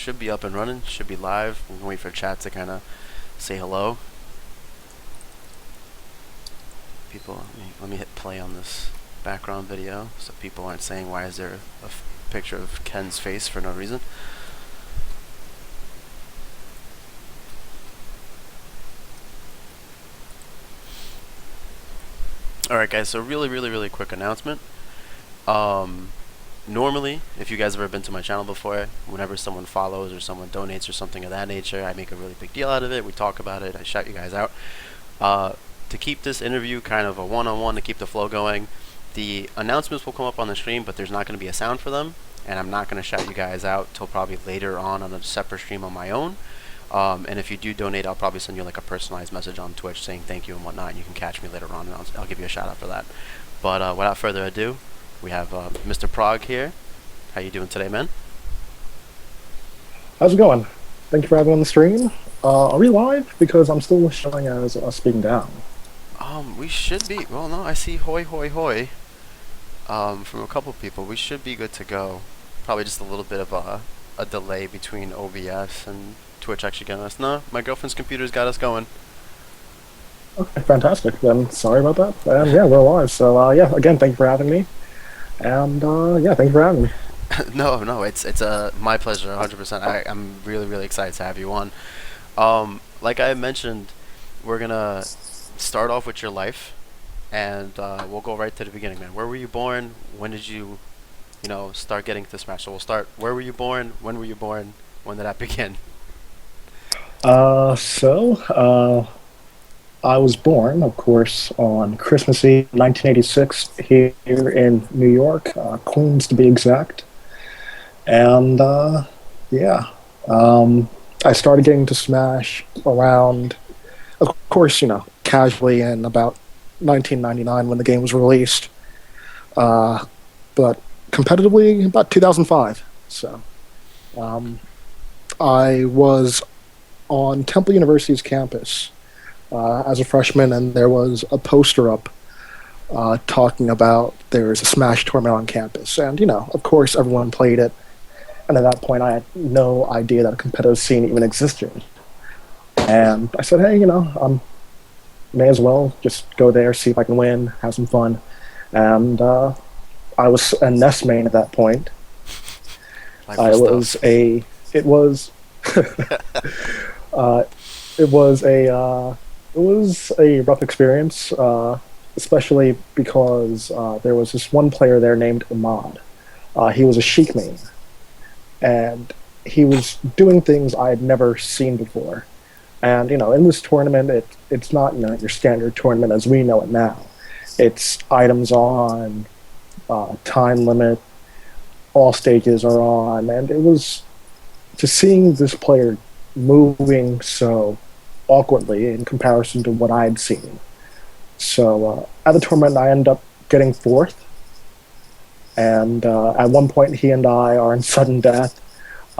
should be up and running, should be live. We can wait for chat to kind of say hello. People, let me hit play on this background video so people aren't saying why is there a picture of Ken's face for no reason. Alright guys, so really quick announcement. Normally, if you guys have ever been to my channel before, whenever someone follows or someone donates or something of that nature, I make a really big deal out of it. We talk about it. I shout you guys out. To keep this interview kind of a one-on-one, to keep the flow going, the announcements will come up on the stream, but there's not going to be a sound for them, and I'm not going to shout you guys out till probably later on a separate stream on my own. And if you do donate, I'll probably send you like a personalized message on Twitch saying thank you and whatnot, and you can catch me later on, and I'll give you a shout out for that. But without further ado, we have Mr. Prog here. How you doing today, man? How's it going? Thank you for having me on the stream. Are we live? Because I'm still showing as speaking down. We should be. Well, no, I see hoy hoy hoy from a couple people. We should be good to go. Probably just a little bit of a delay between OBS and Twitch actually getting us. No, my girlfriend's computer's got us going. Okay, fantastic. Then sorry about that. And yeah, we're live. So yeah, again, thank you for having me. And yeah, thank you for having me. No, it's my pleasure, 100%. I'm really excited to have you on. Like I mentioned, we're gonna start off with your life, and we'll go right to the beginning, man. Where were you born? When did you start getting to Smash? So we'll start. Where were you born? When were you born? When did that begin? I was born, of course, on Christmas Eve, 1986, here in New York, Queens to be exact. And yeah, I started getting to Smash around, of course, casually in about 1999 when the game was released, but competitively about 2005. So I was on Temple University's campus as a freshman, and there was a poster up talking about there's a Smash tournament on campus. And, of course, everyone played it. And at that point, I had no idea that a competitive scene even existed. And I said, hey, may as well just go there, see if I can win, have some fun. And I was a Nest main at that point. It was a rough experience, especially because there was this one player there named Ahmad. He was a Sheik main, and he was doing things I had never seen before. And in this tournament, it's not your standard tournament as we know it now. It's items on, time limit, all stages are on, and it was just seeing this player moving so awkwardly in comparison to what I had seen. So at the tournament, I ended up getting fourth, and at one point, he and I are in sudden death.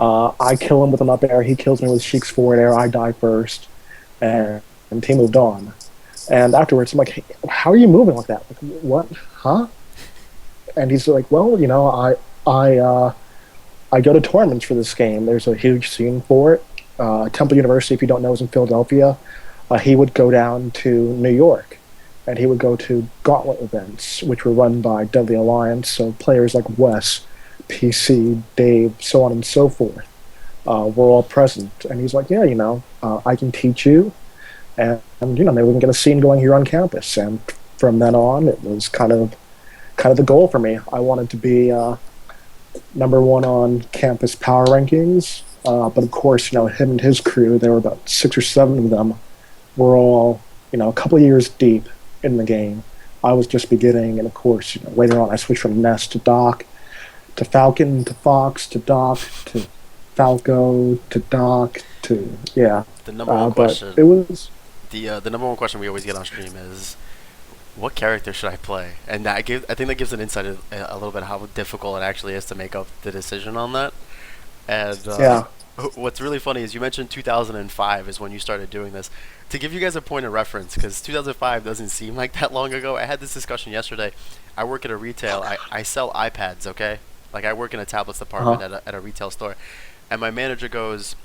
I kill him with an up air, he kills me with Sheik's forward air, I die first, and he moved on. And afterwards, I'm like, hey, how are you moving like that? Like, what? Huh? And he's like, well, I go to tournaments for this game. There's a huge scene for it. Temple University, if you don't know, is in Philadelphia. He would go down to New York, and he would go to Gauntlet events, which were run by Deadly Alliance, so players like Wes, PC, Dave, so on and so forth were all present. And he's like, yeah, I can teach you, and maybe we can get a scene going here on campus. And from then on, it was kind of the goal for me. I wanted to be number one on campus power rankings. But of course, him and his crew, there were about 6 or 7 of them, were all, a couple of years deep in the game. I was just beginning, and of course, later on I switched from Nest to Doc, to Falcon, to Fox, to Doc, to Falco, to Doc, to, yeah. The number one question. It was... The number one question we always get on stream is, what character should I play? And I think that gives an insight a little bit how difficult it actually is to make up the decision on that. And yeah. What's really funny is you mentioned 2005 is when you started doing this. To give you guys a point of reference, because 2005 doesn't seem like that long ago. I had this discussion yesterday. I work at a retail. I sell iPads, okay? Like I work in a tablets department at a retail store. And my manager goes,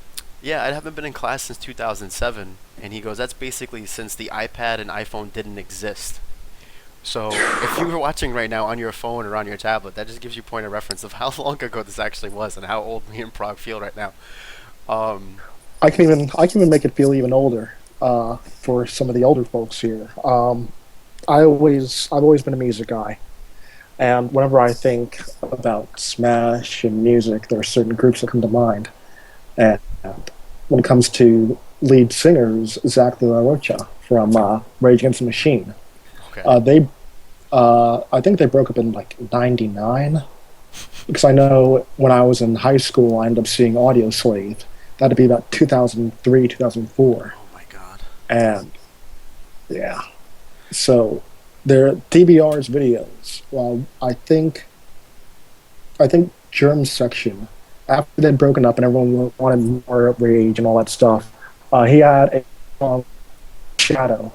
"Yeah, I haven't been in class since 2007." And he goes, "That's basically since the iPad and iPhone didn't exist." So if you were watching right now on your phone or on your tablet, that just gives you point of reference of how long ago this actually was and how old me and Prague feel right now. Um, I can even make it feel even older for some of the older folks here. I've always been a music guy, and whenever I think about Smash and music, there are certain groups that come to mind. And when it comes to lead singers, Zach De La Rocha from Rage Against the Machine, okay. they I think they broke up in like '99 because I know when I was in high school, I ended up seeing Audio Slave. That'd be about 2003, 2004, Oh my god. and yeah. So their DVR's videos. Well, I think Germ Section, after they'd broken up and everyone wanted more rage and all that stuff, he had a song Shadow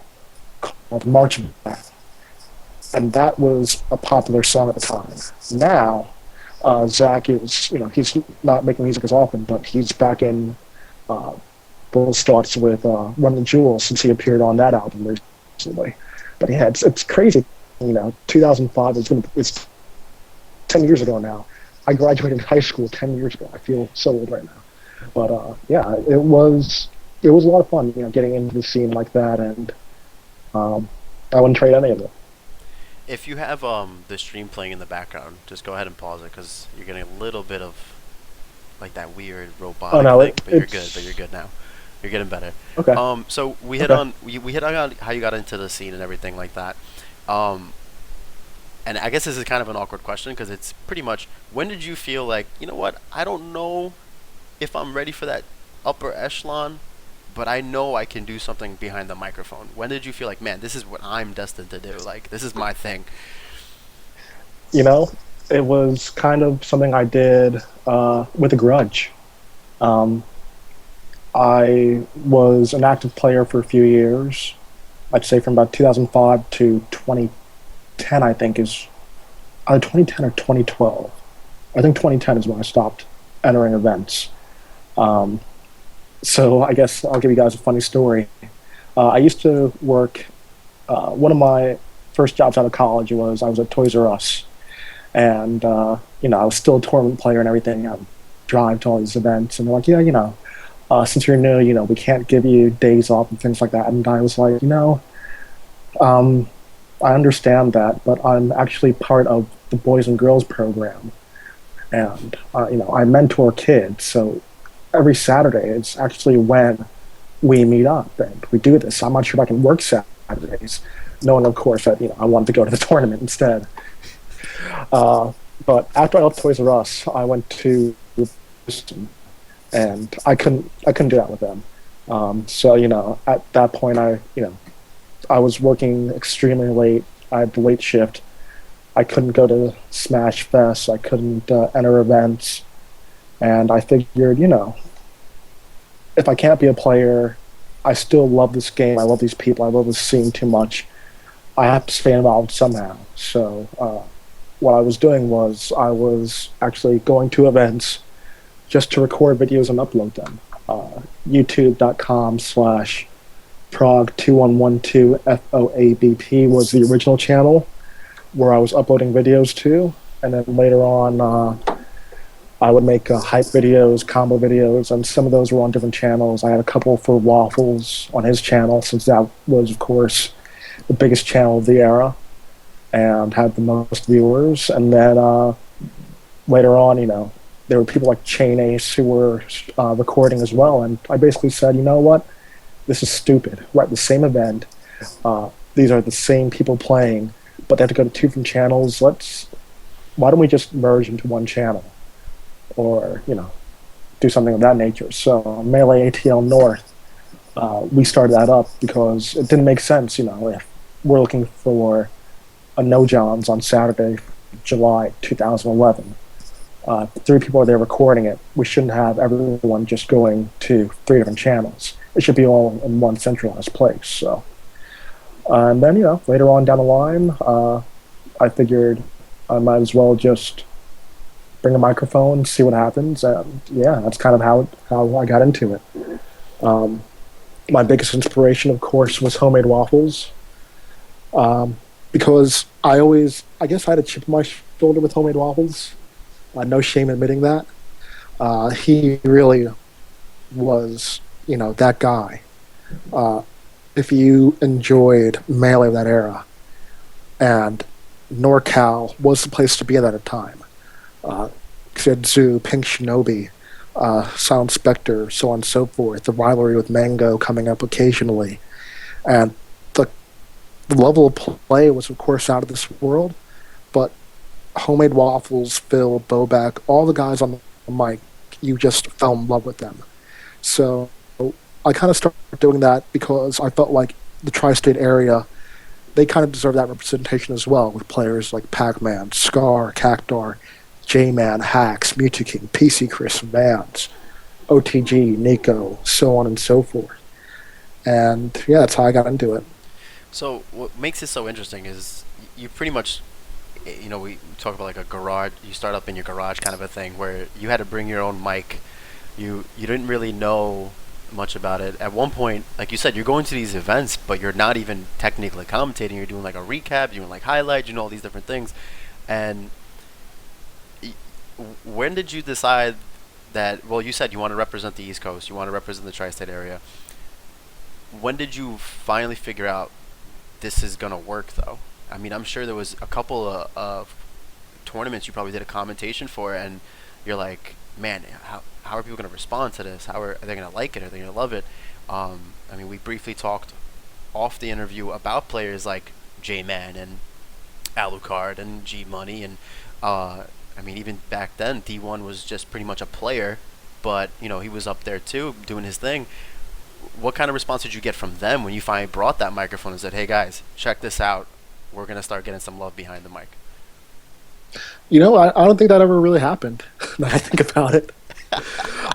called March Back, and that was a popular song at the time. Now, Zach is, he's not making music as often, but he's back in uh, full starts with Run the Jewels since he appeared on that album recently. But yeah, it's crazy. 2005 it's 10 years ago now. I graduated high school 10 years ago. I feel so old right now. But yeah, it was a lot of fun, getting into the scene like that, and I wouldn't trade any of it. If you have the stream playing in the background, just go ahead and pause it because you're getting a little bit of like that weird Oh robotic no, thing. But you're good. But it's you're good now. You're getting better. okay. So Okay. we hit on how you got into the scene and everything like that. Um, and I guess this is kind of an awkward question because it's pretty much when did you feel like, you know what, I don't know if I'm ready for that upper echelon, but I know I can do something behind the microphone. When did you feel like, man, this is what I'm destined to do? Like this is my thing. You know, it was kind of something I did with a grudge. Um, I was an active player for a few years. I'd say from about 2005 to 2010, I think is either 2010 or 2012. I think 2010 is when I stopped entering events. Um, so I guess I'll give you guys a funny story. I used to work. One of my first jobs out of college was I was at Toys R Us, and I was still a tournament player and everything. I would drive to all these events, and they're like, yeah, since you're new, we can't give you days off and things like that. And I was like, um, I understand that, but I'm actually part of the Boys and Girls program, and I mentor kids. So every Saturday is actually when we meet up and we do this. I'm not sure if I can work Saturdays, knowing of course that I wanted to go to the tournament instead. Uh, but after I left Toys R Us, I went to Boston, and I couldn't do that with them. So at that point, I was working extremely late. I had the late shift. I couldn't go to Smash Fest. I couldn't enter events, and I figured, if I can't be a player, I still love this game. I love these people. I love this scene too much. I have to stay involved somehow. So what I was doing was I was actually going to events just to record videos and upload them. YouTube.com/prog2112FOABP was the original channel where I was uploading videos to. And then later on, I would make hype videos, combo videos, and some of those were on different channels. I had a couple for Waffles on his channel, since that was, of course, the biggest channel of the era and had the most viewers. And then later on, there were people like Chain Ace who were recording as well. And I basically said, you know what? This is stupid. We're at the same event. These are the same people playing, but they have to go to two different channels. Why don't we just merge into one channel? Or, do something of that nature. So Melee ATL North, we started that up because it didn't make sense, if we're looking for a No Johns on Saturday, July 2011. Three people are there recording it. We shouldn't have everyone just going to three different channels. It should be all in one centralized place. So, and then later on down the line, I figured I might as well just bring a microphone, see what happens. And yeah, that's kind of how I got into it. Um, my biggest inspiration, of course, was homemade waffles. Because I guess I had a chip on my shoulder with homemade waffles. No shame admitting that. He really was, that guy. Uh, if you enjoyed Melee of that era, and NorCal was the place to be at that time. Kid Zoo, Pink Shinobi, Silent Spectre, so on and so forth. The rivalry with Mango coming up occasionally, and the level of play was, of course, out of this world. But homemade waffles, Phil, Bobak, all the guys on the mic, you just fell in love with them. So I kind of started doing that because I felt like the tri-state area, they kind of deserve that representation as well, with players like Pac-Man, Scar, Cactar, J-Man, Hax, Mewtwo King, PC Chris, Vance, OTG, Nico, so on and so forth. And yeah, that's how I got into it. So what makes it so interesting is you pretty much, we talk about like a garage. You start up in your garage kind of a thing where you had to bring your own mic. You didn't really know much about it. At one point, like you said, you're going to these events, but you're not even technically commentating. You're doing like a recap, you're doing like highlights, all these different things. And when did you decide that? Well, you said you want to represent the East Coast, you want to represent the tri-state area. When did you finally figure out this is gonna work, though? I mean, I'm sure there was a couple of tournaments you probably did a commentation for, and you're like, man, how are people gonna respond to this? Are they gonna like it? Are they gonna love it? I mean, we briefly talked off the interview about players like J-Man and Alucard and G Money, and I mean, even back then, D1 was just pretty much a player, but he was up there too, doing his thing. What kind of response did you get from them when you finally brought that microphone and said, "Hey guys, check this out. We're gonna start getting some love behind the mic"? I don't think that ever really happened. Now I think about it.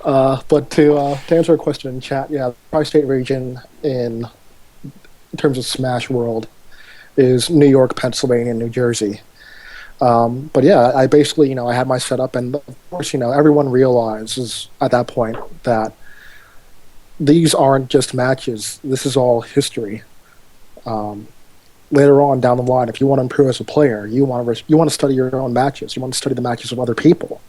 But to answer a question in chat, yeah, the tri-state region in terms of Smash World is New York, Pennsylvania, and New Jersey. But yeah, I basically, I had my setup, and of course, everyone realizes at that point that these aren't just matches. This is all history. Later on down the line, if you want to improve as a player, you want to study your own matches. You want to study the matches of other people.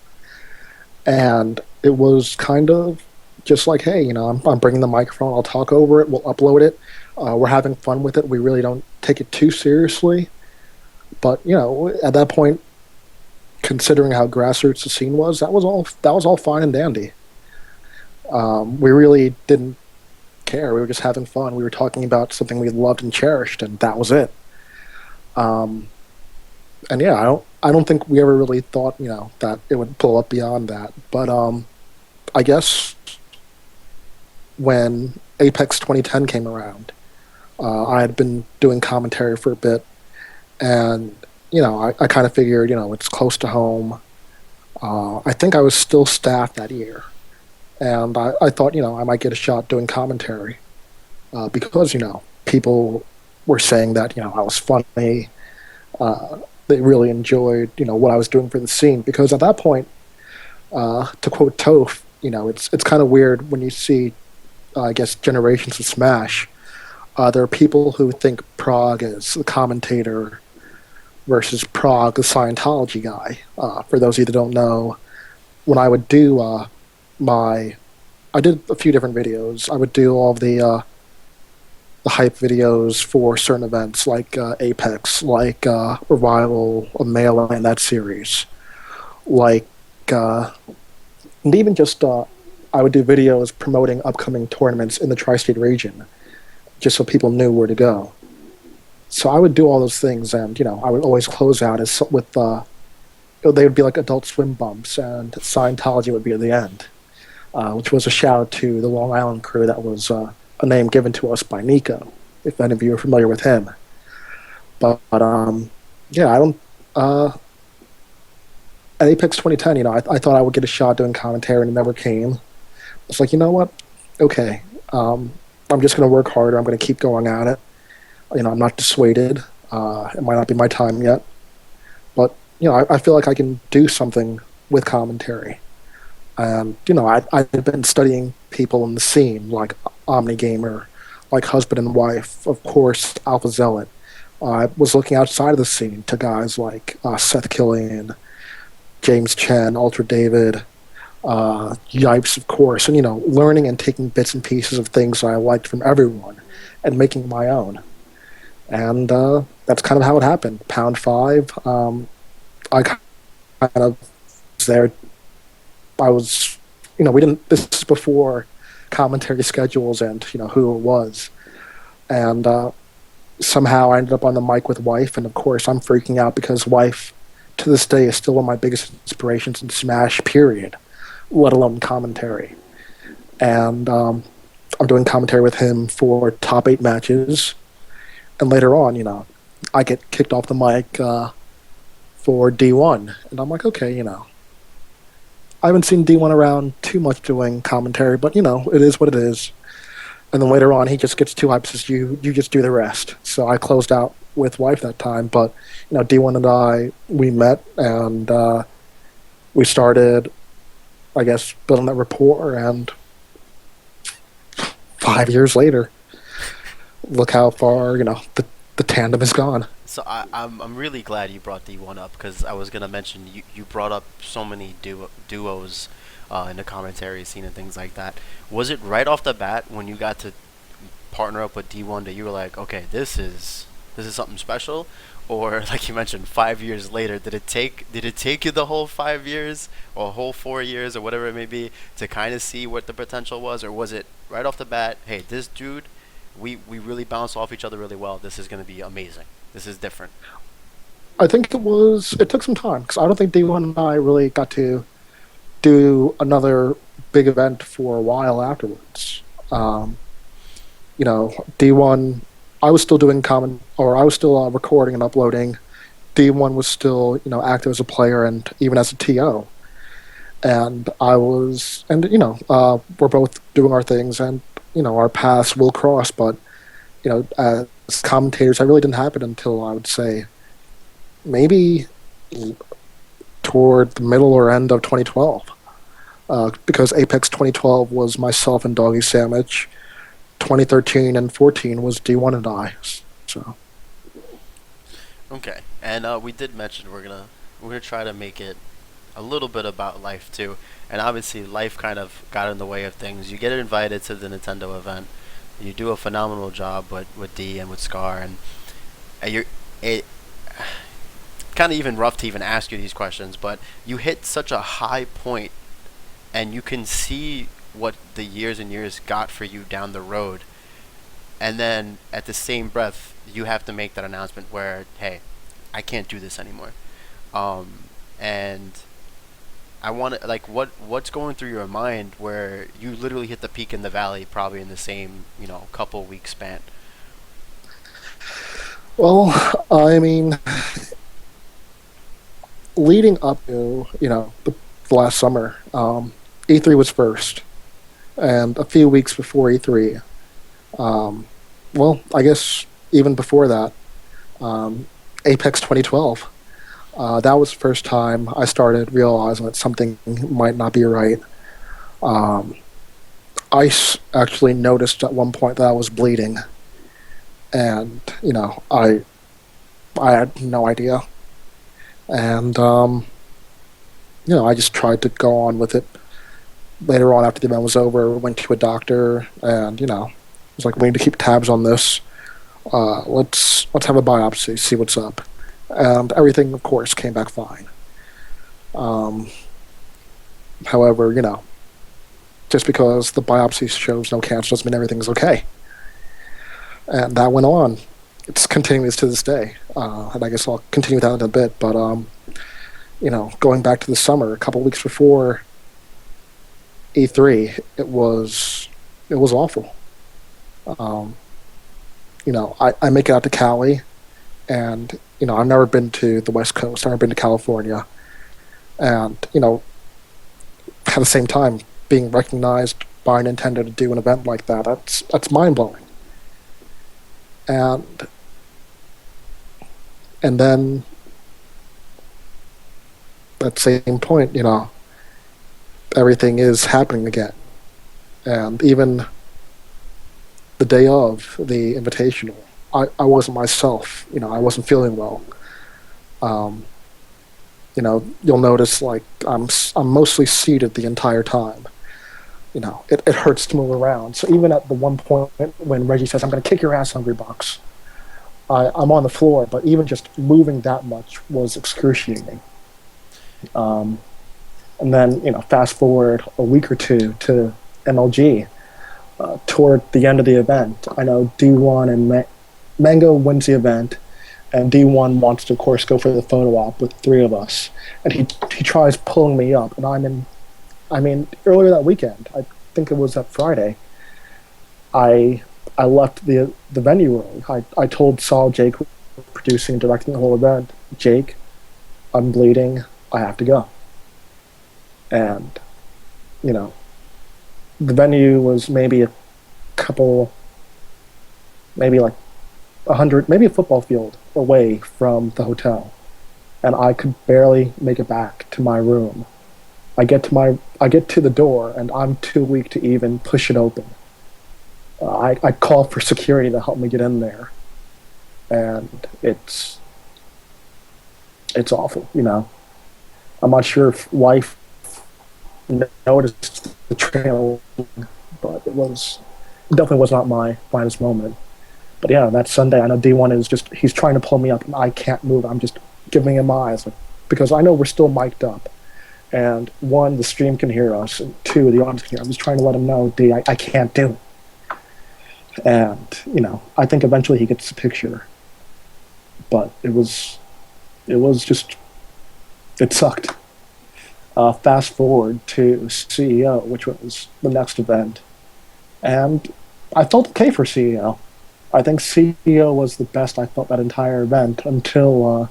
And it was kind of just like, hey, I'm bringing the microphone. I'll talk over it. We'll upload it. We're having fun with it. We really don't take it too seriously. But at that point, considering how grassroots the scene was, that was all fine and dandy. We really didn't care. We were just having fun. We were talking about something we loved and cherished, and that was it. And yeah, I don't think we ever really thought, that it would blow up beyond that. But I guess when Apex 2010 came around, I had been doing commentary for a bit, and I kind of figured, it's close to home. I think I was still staffed that year. And I thought, I might get a shot doing commentary because, people were saying that, I was funny. They really enjoyed, what I was doing for the scene. Because at that point, to quote Toph, it's kind of weird when you see, I guess, generations of Smash. There are people who think Prog is the commentator versus Prog, the Scientology guy. For those of you that don't know, when I would do I did a few different videos. I would do all of the hype videos for certain events like Apex, like Revival, Melee, and that series. Like, and even just I would do videos promoting upcoming tournaments in the tri-state region, just so people knew where to go. So I would do all those things, and I would always close out with they would be like Adult Swim bumps, and Scientology would be at the end. Which was a shout out to the Long Island crew. That was a name given to us by Nico, if any of you are familiar with him. But yeah, I don't. At Apex 2010, I thought I would get a shot doing commentary, and it never came. It's like, you know what? Okay, I'm just going to work harder. I'm going to keep going at it. I'm not dissuaded. It might not be my time yet, but I feel like I can do something with commentary. And, I've been studying people in the scene, like OmniGamer, like Husband and Wife, of course, Alpha Zealot. I was looking outside of the scene to guys like Seth Killian, James Chen, Ultra David, Yipes, of course, and, learning and taking bits and pieces of things I liked from everyone and making my own. And that's kind of how it happened. Pound 5, I kind of was there. I was, we didn't, this is before commentary schedules and, who it was. And somehow I ended up on the mic with Wife, and of course I'm freaking out because Wife, to this day, is still one of my biggest inspirations in Smash, period, let alone commentary. And I'm doing commentary with him for top 8 matches. And later on, I get kicked off the mic for D1. And I'm like, okay, I haven't seen D1 around too much doing commentary, but, it is what it is. And then later on, he just gets too hyped, says, you just do the rest. So I closed out with Wife that time. But, D1 and I, we met, and we started, I guess, building that rapport. And 5 years later, look how far, the tandem has gone. So I'm really glad you brought D1 up, because I was gonna mention you brought up so many duos in the commentary scene and things like that. Was it right off the bat when you got to partner up with D1 that you were like, okay, this is something special? Or like you mentioned, 5 years later, did it take you the whole 5 years or a whole 4 years or whatever it may be to kind of see what the potential was? Or was it right off the bat, hey, this dude, we really bounce off each other really well, this is going to be amazing, this is different? I think it took some time because I don't think D1 and I really got to do another big event for a while afterwards. D1, I was still doing I was still recording and uploading. D1 was still, active as a player and even as a TO. And we're both doing our things, and, our paths will cross, but, as commentators, that really didn't happen until, I would say, maybe toward the middle or end of 2012. Because Apex 2012 was myself and Doggy Sandwich. 2013 and 14 was D1 and I. So. Okay, and we did mention we're gonna try to make it a little bit about life too, and obviously life kind of got in the way of things. You get invited to the Nintendo event, you do a phenomenal job with D and with Scar, and it kind of even rough to even ask you these questions, but you hit such a high point, and you can see what the years and years got for you down the road, and then at the same breath you have to make that announcement where, hey, I can't do this anymore. And I want to, like, what's going through your mind where you literally hit the peak and the valley probably in the same, couple week span? Well, I mean, leading up to, the last summer, E3 was first. And a few weeks before E3, I guess even before that, Apex 2012, that was the first time I started realizing that something might not be right. Actually noticed at one point that I was bleeding, and I had no idea, and I just tried to go on with it. Later on, after the event was over, went to a doctor, and was like, "We need to keep tabs on this. Let's have a biopsy, see what's up." And everything, of course, came back fine. However, just because the biopsy shows no cancer doesn't mean everything's okay. And that went on. It's continuous to this day, and I guess I'll continue that in a bit. But going back to the summer, a couple weeks before E3, it was awful. I make it out to Cali, and I've never been to the West Coast. I've never been to California, and at the same time, being recognized by Nintendo to do an event like that's mind blowing. And then that same point, everything is happening again. And even the day of the invitational, I wasn't myself. I wasn't feeling well. Um, you'll notice like I'm mostly seated the entire time. It hurts to move around. So even at the one point when Reggie says, "I'm going to kick your ass, Hungry Box," I'm on the floor, but even just moving that much was excruciating. Um, and then, fast forward a week or two to MLG. Toward the end of the event, I know D1 and Mango wins the event, and D1 wants to, of course, go for the photo op with three of us. And he tries pulling me up, and earlier that weekend, I think it was that Friday, I I left the venue early. I told Saul, Jake, producing and directing the whole event, Jake, I'm bleeding. I have to go. And you know, the venue was maybe a couple, maybe like 100, maybe a football field away from the hotel, and I could barely make it back to my room. I get to the door, and I'm too weak to even push it open. I call for security to help me get in there, and it's awful. I'm not sure if wife noticed the trail, but it definitely was not my finest moment. But yeah, that Sunday, I know D1 is he's trying to pull me up, and I can't move. I'm just giving him eyes, because I know we're still mic'd up. And one, the stream can hear us, and two, the audience can hear. I'm just trying to let him know, D, I can't do it. And, I think eventually he gets the picture. But it sucked. Fast forward to CEO, which was the next event. And I felt okay for CEO. I think CEO was the best I felt that entire event until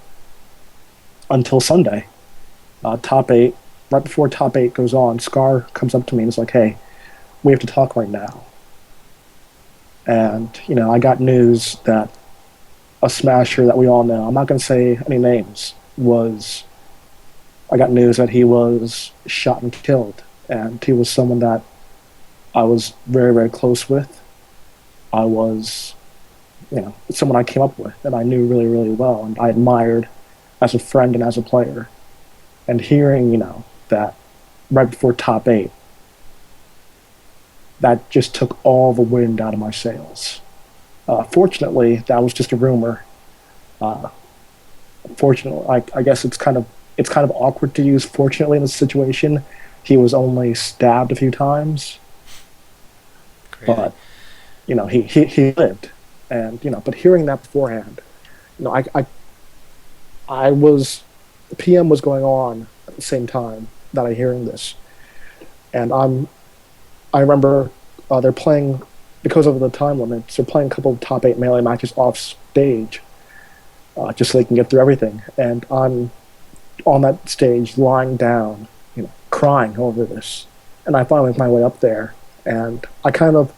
Sunday. Top eight, right before top eight goes on, Scar comes up to me and is like, "Hey, we have to talk right now." And I got news that a smasher that we all know, I'm not going to say any names, I got news that he was shot and killed, and he was someone that I was very, very close with. I was, someone I came up with and I knew really, really well, and I admired as a friend and as a player. And hearing, that right before top eight, that just took all the wind out of my sails. Fortunately, that was just a rumor. Uh, Fortunately, I guess it's kind of awkward to use "fortunately" in this situation. He was only stabbed a few times, Crazy. but he lived, and but hearing that beforehand, you know, I was PM was going on at the same time that I hearing this, and I remember they're playing, because of the time limits. They're playing a couple of top eight melee matches off stage, just so they can get through everything. And I'm on that stage, lying down, crying over this. And I finally make my way up there, and I kind of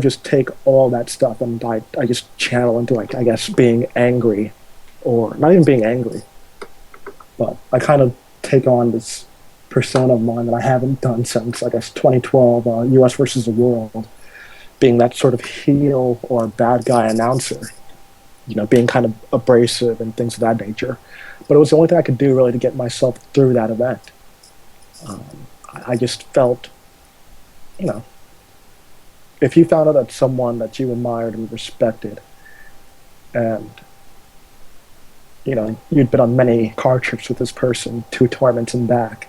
just take all that stuff, and I just channel into, like, I guess, being angry, or not even being angry, but I kind of take on this persona of mine that I haven't done since, I guess, 2012, US versus the World, being that sort of heel or bad guy announcer, being kind of abrasive and things of that nature. But it was the only thing I could do really to get myself through that event. Um, I just felt, you know, if you found out that someone that you admired and respected, and you'd been on many car trips with this person, 2 tournaments and back,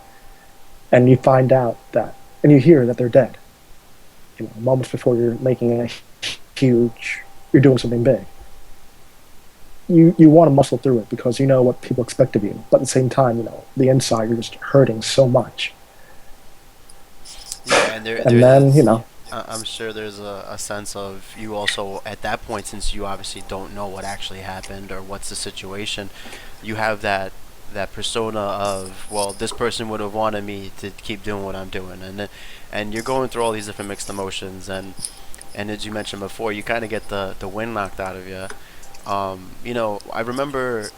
and you find out that, and you hear that they're dead, moments before you're making a huge, you're doing something big. You want to muscle through it because you know what people expect of you, but at the same time, the inside, you're just hurting so much. Yeah, and there And then, is. I'm sure there's a sense of you also at that point, since you obviously don't know what actually happened or what's the situation. You have that persona of, well, this person would have wanted me to keep doing what I'm doing, and you're going through all these different mixed emotions, and as you mentioned before, you kind of get the wind knocked out of you. I remember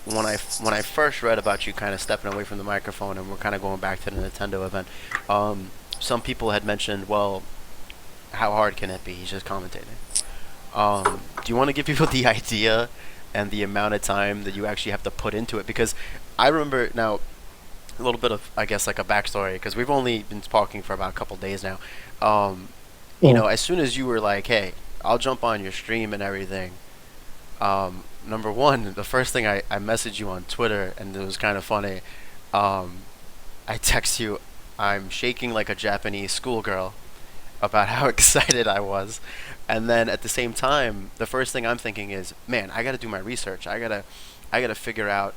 when I first read about you kind of stepping away from the microphone and we're kind of going back to the Nintendo event, um, some people had mentioned, well, how hard can it be? He's just commentating. Do you want to give people the idea and the amount of time that you actually have to put into it? Because I remember now a little bit of, I guess, like a backstory, because we've only been talking for about a couple days now. Um, Mm. as soon as you were like, "Hey, I'll jump on your stream and everything," number one, the first thing I messaged you on Twitter, and it was kind of funny. Um, I text you, "I'm shaking like a Japanese schoolgirl," about how excited I was. And then at the same time, the first thing I'm thinking is, man, I got to do my research. I got to figure out,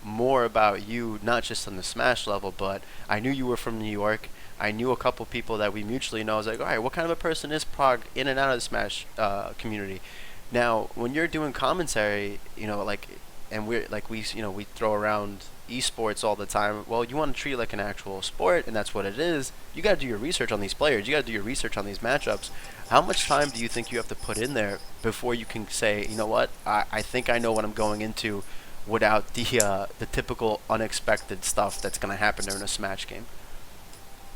more about you, not just on the Smash level, but I knew you were from New York. I knew a couple people that we mutually know. I was like, all right, what kind of a person is Prog in and out of the Smash community? Now, when you're doing commentary, like, and we're like we throw around esports all the time. Well, you want to treat it like an actual sport, and that's what it is. You got to do your research on these players. You got to do your research on these matchups. How much time do you think you have to put in there before you can say, you know what, I think I know what I'm going into, without the typical unexpected stuff that's going to happen during a Smash game?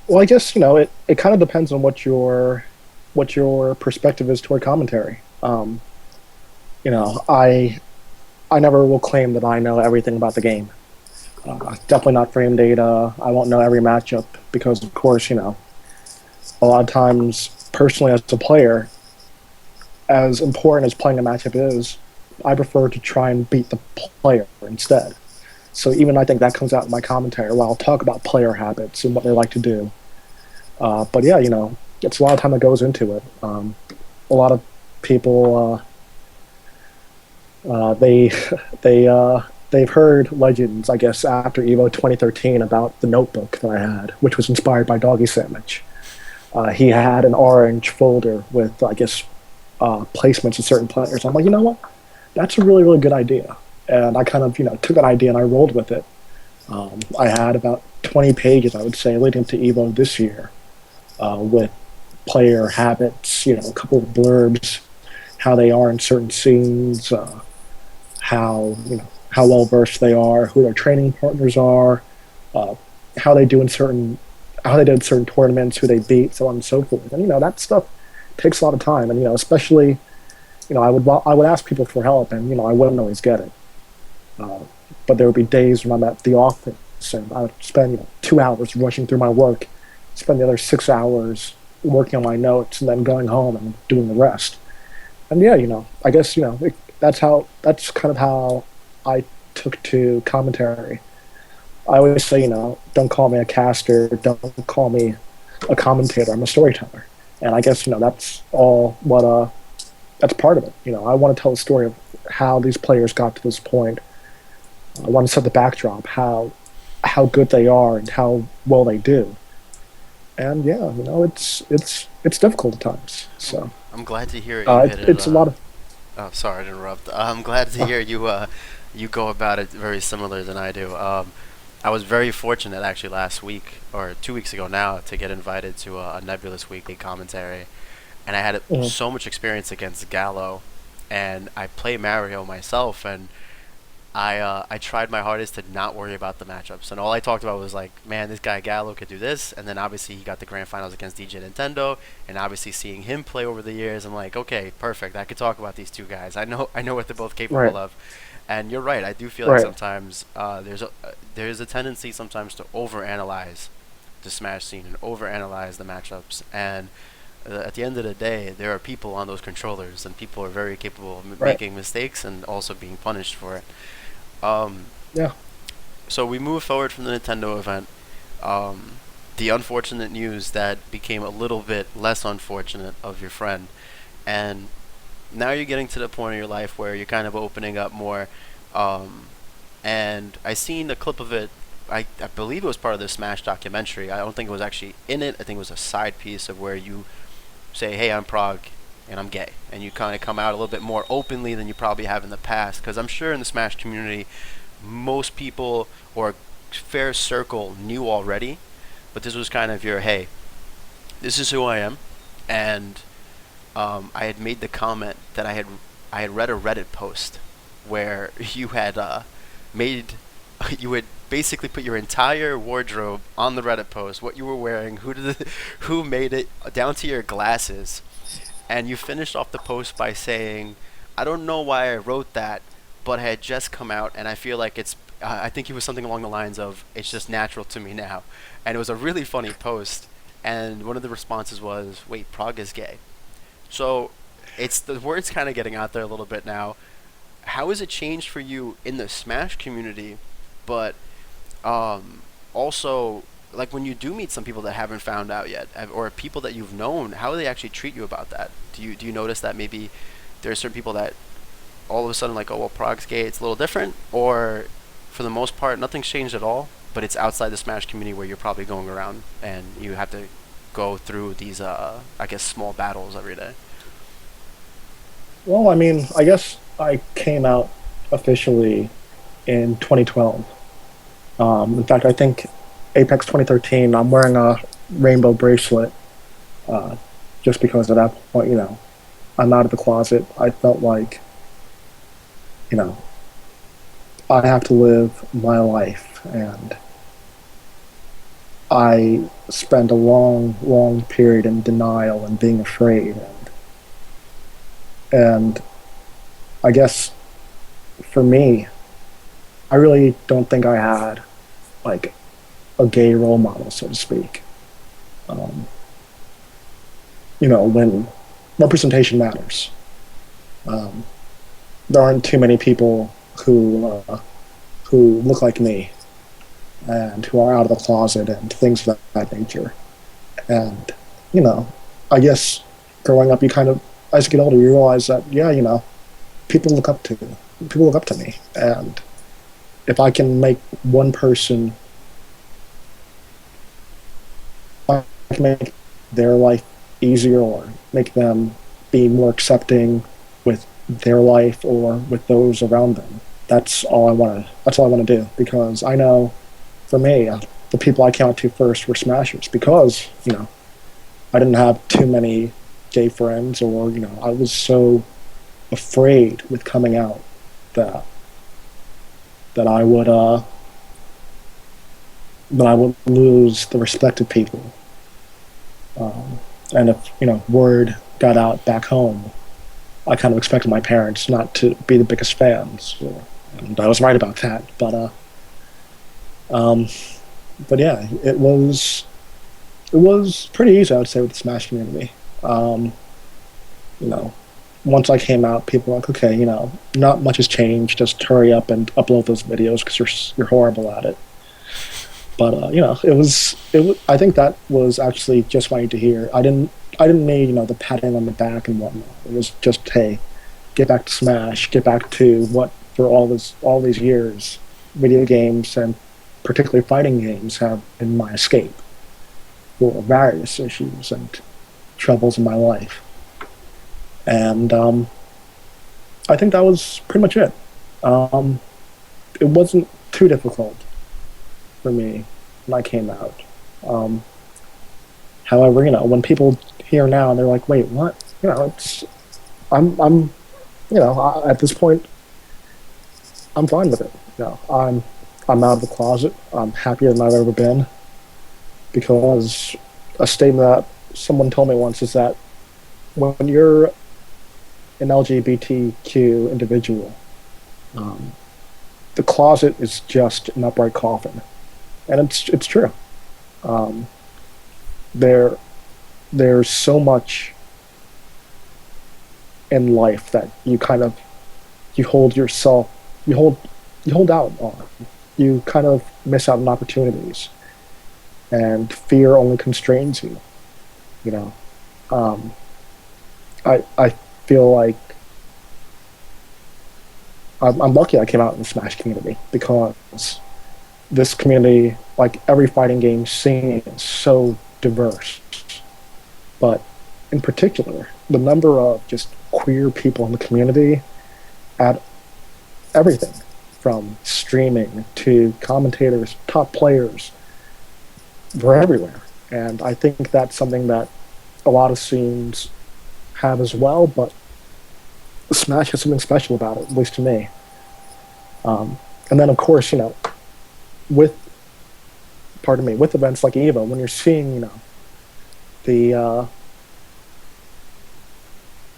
Well, I guess it kind of depends on what your perspective is toward commentary. You know, I never will claim that I know everything about the game. Definitely not frame data. I won't know every matchup because, of course, a lot of times, personally as a player, as important as playing a matchup is, I prefer to try and beat the player instead. So even I think that comes out in my commentary where I'll talk about player habits and what they like to do. But yeah, it's a lot of time that goes into it. A lot of people they they've heard legends, I guess, after Evo 2013 about the notebook that I had, which was inspired by Doggy Sandwich. He had an orange folder with, I guess, placements of certain players. I'm like, you know what? That's a really, really good idea. And I kind of, took that idea and I rolled with it. I had about 20 pages, I would say, leading to Evo this year, with player habits, a couple of blurbs, how they are in certain scenes, how well versed they are, who their training partners are, uh, how they do in certain how they did certain tournaments, who they beat, so on and so forth. And that stuff takes a lot of time, and especially I would ask people for help, and I wouldn't always get it. Uh, but there would be days when I'm at the office and I would spend 2 hours rushing through my work, spend the other 6 hours working on my notes, and then going home and doing the rest. And yeah, I guess that's kind of how I took to commentary. I always say, don't call me a caster, don't call me a commentator. I'm a storyteller, and I guess that's all what that's part of it. I want to tell the story of how these players got to this point. I want to set the backdrop, how good they are and how well they do. And yeah, it's difficult at times. So I'm glad to hear you hit it. it's a lot of. Oh, sorry to interrupt. I'm glad to hear you go about it very similar than I do. I was very fortunate actually last week or 2 weeks ago now to get invited to a Nebulous Weekly commentary, and I had Mhm. so much experience against Gallo, and I play Mario myself, and I tried my hardest to not worry about the matchups, and all I talked about was like, man, this guy Gallo could do this, and then obviously he got the grand finals against DJ Nintendo, and obviously seeing him play over the years, I'm like, okay, perfect, I could talk about these two guys. I know what they're both Right, capable of, and you're right. I do feel like right. sometimes there's a tendency sometimes to overanalyze the Smash scene and overanalyze the matchups, and at the end of the day, there are people on those controllers, and people are very capable of Right. making mistakes and also being punished for it. Um, Yeah. so we move forward from the Nintendo event. Um, the unfortunate news that became a little bit less unfortunate of your friend, and now you're getting to the point in your life where you're kind of opening up more. Um, and I seen a clip of it. I believe it was part of the Smash documentary. I don't think it was actually in it. I think it was a side piece of where you say, "Hey, I'm Prog, and I'm gay," and you kind of come out a little bit more openly than you probably have in the past. Because I'm sure in the Smash community, most people or a fair circle knew already, but this was kind of your, "Hey, this is who I am," and I had made the comment that I had read a Reddit post where you had made you would basically put your entire wardrobe on the Reddit post, what you were wearing, who made it, down to your glasses, and you finished off the post by saying, "I don't know why I wrote that, but it had just come out, and I feel like it's." I think it was something along the lines of, "It's just natural to me now," and it was a really funny post. And one of the responses was, "Wait, prog is gay." So, it's the word's kind of getting out there a little bit now. How has it changed for you in the Smash community? But also, like when you do meet some people that haven't found out yet, or people that you've known, how do they actually treat you about that? Do you notice that maybe there are certain people that all of a sudden like, oh well, prog's gay, it's a little different, or for the most part, nothing's changed at all, but it's outside the Smash community where you're probably going around and you have to go through these, I guess, small battles every day. Well, I mean, I guess I came out officially in 2012. In fact, I think Apex 2013. I'm wearing a rainbow bracelet uh, just because at that point, I'm out of the closet. I felt like, you know, I have to live my life, and I spent a long, long period in denial and being afraid, and I guess for me, I really don't think I had like a gay role model, so to speak. Um, when representation matters. Um, there aren't too many people who look like me and who are out of the closet and things of that nature. And I guess growing up, you kind of, as you get older, you realize that people look up to people look up to me, and if I can make one person, I can make their life easier or make them be more accepting with their life or with those around them. That's all I want to. That's all I want to do, because I know, for me, the people I came out to first were Smashers, because I didn't have too many gay friends, or I was so afraid with coming out that that I would uh that I would lose the respect of people. And if word got out back home, I kind of expected my parents not to be the biggest fans, and I was right about that. Um, but yeah, it was pretty easy, I would say, with the Smash community. Um, you know, Once I came out, people were like, okay, not much has changed. Just hurry up and upload those videos because you're horrible at it. But it was. I think that was actually just what I need to hear. I didn't need the patting on the back and whatnot. It was just, hey, get back to Smash, get back to what for all these years, video games and particularly fighting games have been my escape for various issues and troubles in my life. And I think that was pretty much it. Um, it wasn't too difficult for me when I came out. Um, However, when people hear now and they're like, "Wait, what?" It's I'm at this point, I'm fine with it. I'm out of the closet. I'm happier than I've ever been, because a statement that someone told me once is that when you're an LGBTQ individual, um, the closet is just an upright coffin, and it's true. Um, there there's so much in life that you hold yourself you hold you hold out on. You kind of miss out on opportunities, and fear only constrains you. You know, um, I feel like I'm lucky I came out in the Smash community, because this community, like every fighting game scene, is so diverse. But in particular, the number of just queer people in the community at everything from streaming to commentators, top players, they're everywhere. And I think that's something that a lot of scenes have as well, but Smash has something special about it, at least to me. And then of course, with pardon me, with events like Evo, when you're seeing, the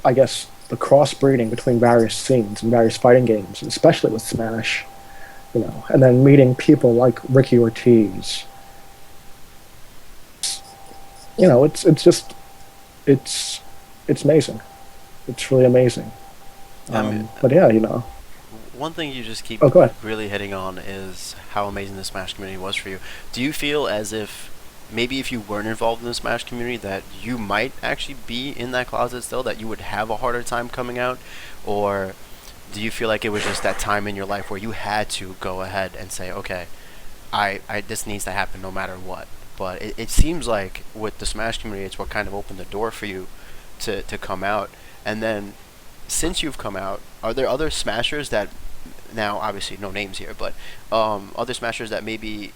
I guess the crossbreeding between various scenes and various fighting games, especially with Smash, and then meeting people like Ricky Ortiz, it's just it's it's amazing. It's really amazing. I mean, But yeah, one thing you just keep oh, go ahead. really hitting on is how amazing the Smash community was for you. Do you feel as if maybe if you weren't involved in the Smash community that you might actually be in that closet still, that you would have a harder time coming out? Or do you feel like it was just that time in your life where you had to go ahead and say, okay, I this needs to happen no matter what? But it seems like with the Smash community, it's what kind of opened the door for you to come out. And then since you've come out, are there other Smashers that now obviously no names here, but other Smashers that maybe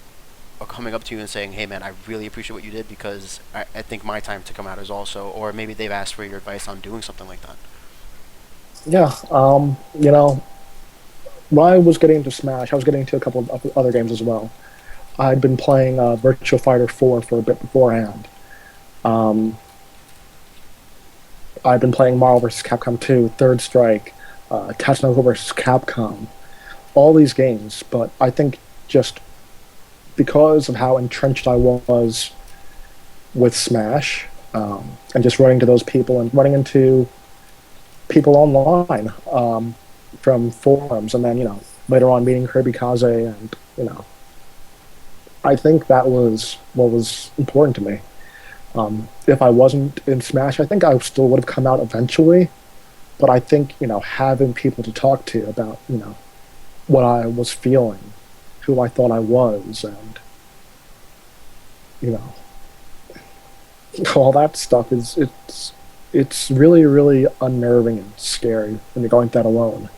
are coming up to you and saying, "Hey, man, I really appreciate what you did because I think my time to come out is also," or maybe they've asked for your advice on doing something like that. Yeah, when I was getting into Smash, I was getting into a couple of other games as well. I'd been playing Virtua Fighter 4 for a bit beforehand. Um, I'd been playing Marvel vs. Capcom 2, Third Strike, Tatsunoko vs. Capcom, all these games. But I think just because of how entrenched I was with Smash, and just running to those people and running into people online, from forums, and then later on meeting Kirby Kaze, and I think that was what was important to me. If I wasn't in Smash, I think I still would have come out eventually. But I think having people to talk to about what I was feeling, who I thought I was, and you know all that stuff it's really really unnerving and scary when you're going through that alone.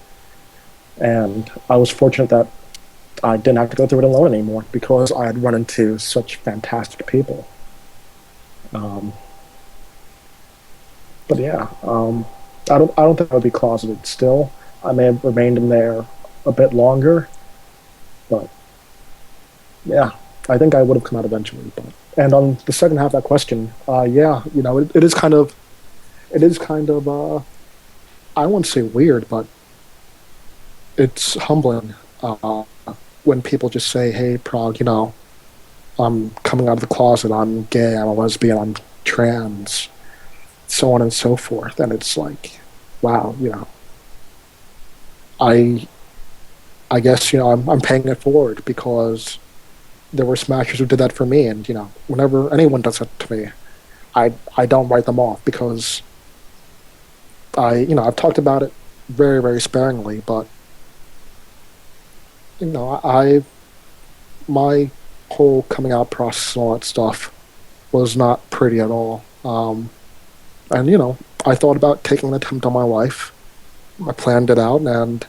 And I was fortunate that I didn't have to go through it alone anymore because I had run into such fantastic people. Um, but yeah, I don't think I would be closeted still. I may have remained in there a bit longer, but yeah, I think I would have come out eventually. But and on the second half of that question, yeah, it is kind of I won't say weird, but it's humbling when people just say, "Hey, Prague, I'm coming out of the closet. I'm gay. I'm a lesbian. I'm trans, so on and so forth." And it's like, wow, I I guess I'm paying it forward because there were smashers who did that for me, and whenever anyone does that to me, I don't write them off because I've talked about it very very sparingly, but I my whole coming out process and all that stuff was not pretty at all. And I thought about taking an attempt on my life. I planned it out, and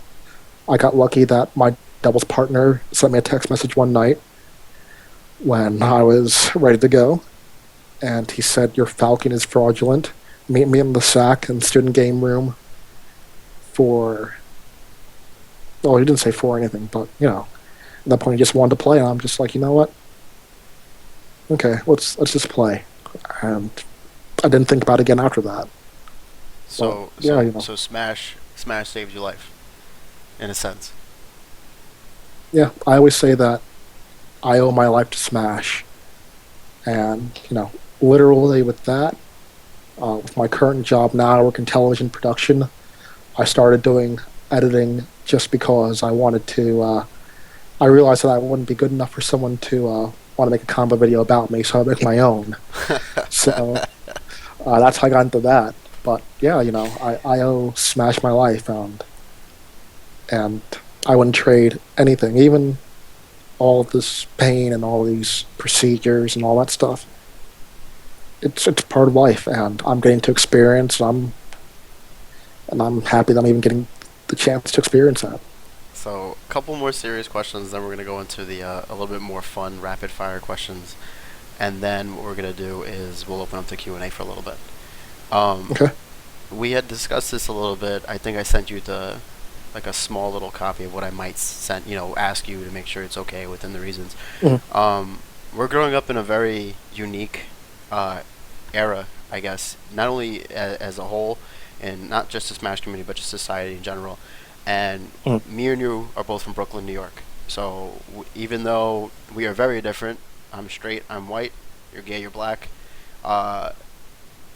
I got lucky that my doubles partner sent me a text message one night when I was ready to go, and he said, "Your Falcon is fraudulent. Meet me in the SAC and student game room for." Well, he didn't say for anything, but at that point he just wanted to play, and I'm just like, you know what? Okay, let's just play. And I didn't think about it again after that. But So yeah, so Smash saved your life in a sense. yeah, I always say that I owe my life to Smash, and literally with that, with my current job now, I work in television production. I started doing editing just because I wanted to. I realized that I wouldn't be good enough for someone to want to make a combo video about me, so I make my own. So that's how I got into that. But yeah, I owe Smash my life, and I wouldn't trade anything, even all of this pain and all these procedures and all that stuff. It's part of life, and I'm getting to experience. And I'm happy that I'm even getting the chance to experience that. So a couple more serious questions, then we're gonna go into the a little bit more fun rapid fire questions, and then what we're gonna do is we'll open up the Q&A for a little bit. Um, Okay. we had discussed this a little bit. I think I sent you like a small little copy of what I might send, ask you to make sure it's okay within the reasons. Mhm. Um, we're growing up in a very unique uh, era, I guess, not only as a whole, and not just the Smash community, but just society in general. And Mhm. me and you are both from Brooklyn, New York. So even though we are very different, I'm straight, I'm white, you're gay, you're black. Uh,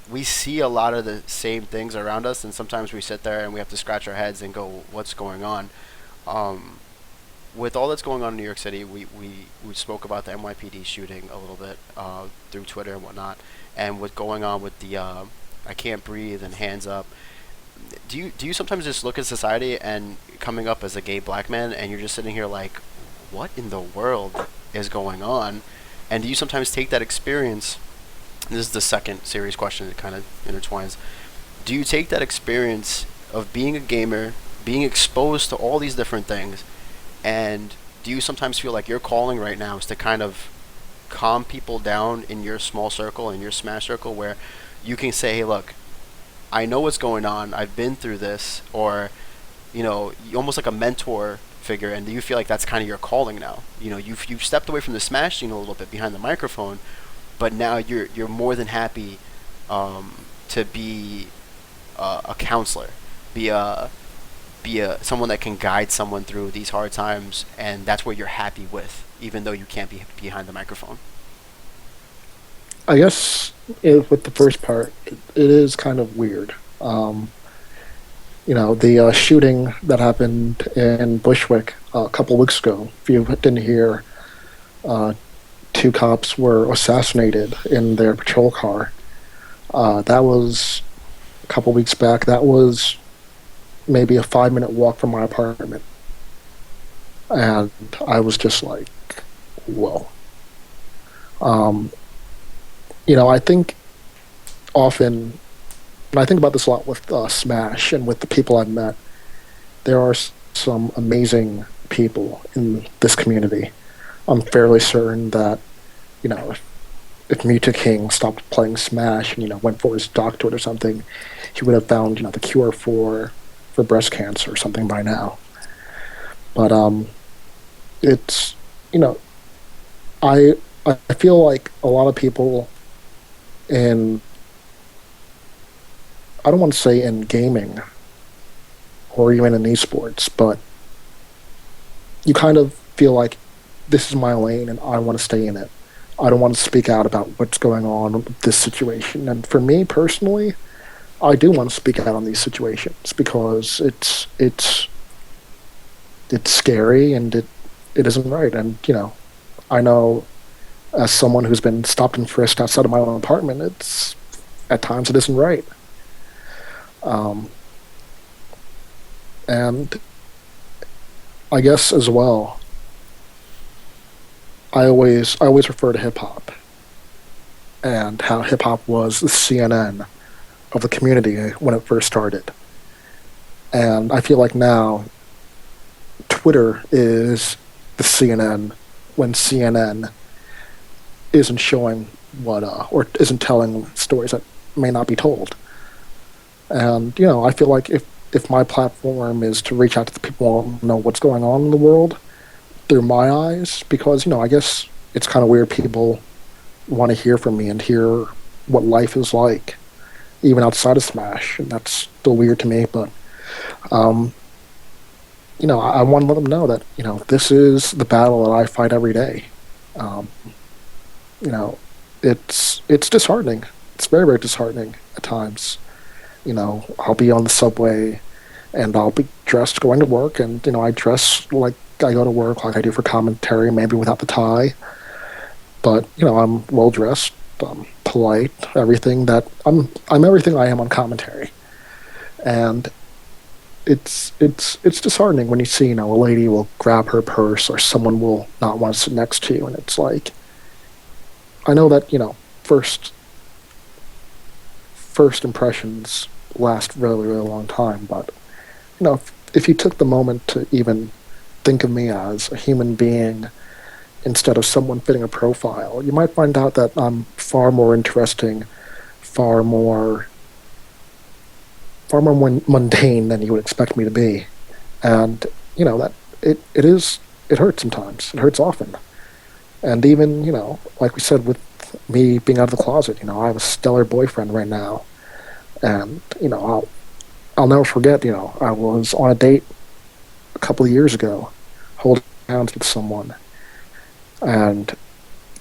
we see a lot of the same things around us, and sometimes we sit there and we have to scratch our heads and go, "What's going on?" Um, with all that's going on in New York City, we spoke about the NYPD shooting a little bit through Twitter and whatnot, and what's going on with the "I can't breathe" and "hands up." Do you sometimes just look at society and coming up as a gay black man, and you're just sitting here like, "What in the world is going on?" And do you sometimes take that experience? And this is the second serious question that kind of intertwines. Do you take that experience of being a gamer, being exposed to all these different things, and do you sometimes feel like your calling right now is to kind of calm people down in your small circle, in your Smash circle, where you can say, "Hey, look, I know what's going on. I've been through this," or almost like a mentor figure, and do you feel like that's kind of your calling now? You've stepped away from the Smash scene a little bit behind the microphone, but now you're more than happy to be a counselor, be a someone that can guide someone through these hard times, and that's what you're happy with, even though you can't be behind the microphone. I guess with the first part, it is kind of weird. The shooting that happened in Bushwick a couple weeks ago. If you didn't hear, uh, two cops were assassinated in their patrol car. That was a couple weeks back. That was maybe a 5 minute walk from my apartment, and I was just like, "Whoa." Um, I think often, and I think about this a lot with Smash and with the people I've met. There are some amazing people in this community. I'm fairly certain that if Muta King stopped playing Smash and went for his doctorate or something, he would have found the cure for breast cancer or something by now. But it's you know I I feel like a lot of people in, I don't want to say in gaming or even in esports, but you kind of feel like this is my lane and I want to stay in it. I don't want to speak out about what's going on with this situation. And for me personally, I do want to speak out on these situations because it's scary and it isn't right. And I know as someone who's been stopped and frisked outside of my own apartment, it's at times it isn't right. Um, and I guess as well, I always refer to hip hop and how hip hop was the CNN of the community when it first started. And I feel like now Twitter is the CNN when CNN isn't showing or isn't telling stories that may not be told. And I feel like if my platform is to reach out to the people who know what's going on in the world through my eyes, because I guess it's kind of weird people want to hear from me and hear what life is like, even outside of Smash, and that's still weird to me. But um, I want to let them know that this is the battle that I fight every day. Um, you know, it's disheartening. It's very very disheartening at times. I'll be on the subway and I'll be dressed going to work, and I dress like I go to work, like I do for commentary, maybe without the tie. But I'm well dressed, polite, everything that I'm everything I am on commentary, and it's disheartening when you see a lady will grab her purse or someone will not want to sit next to you, and it's like, I know that first impressions last really really long time, but if you took the moment to even think of me as a human being instead of someone fitting a profile, you might find out that I'm far more interesting, far more mundane than you would expect me to be. and that it hurts sometimes. It hurts often, and even like we said with me being out of the closet, I have a stellar boyfriend right now, and I'll never forget. I was on a date a couple of years ago, holding hands with someone, and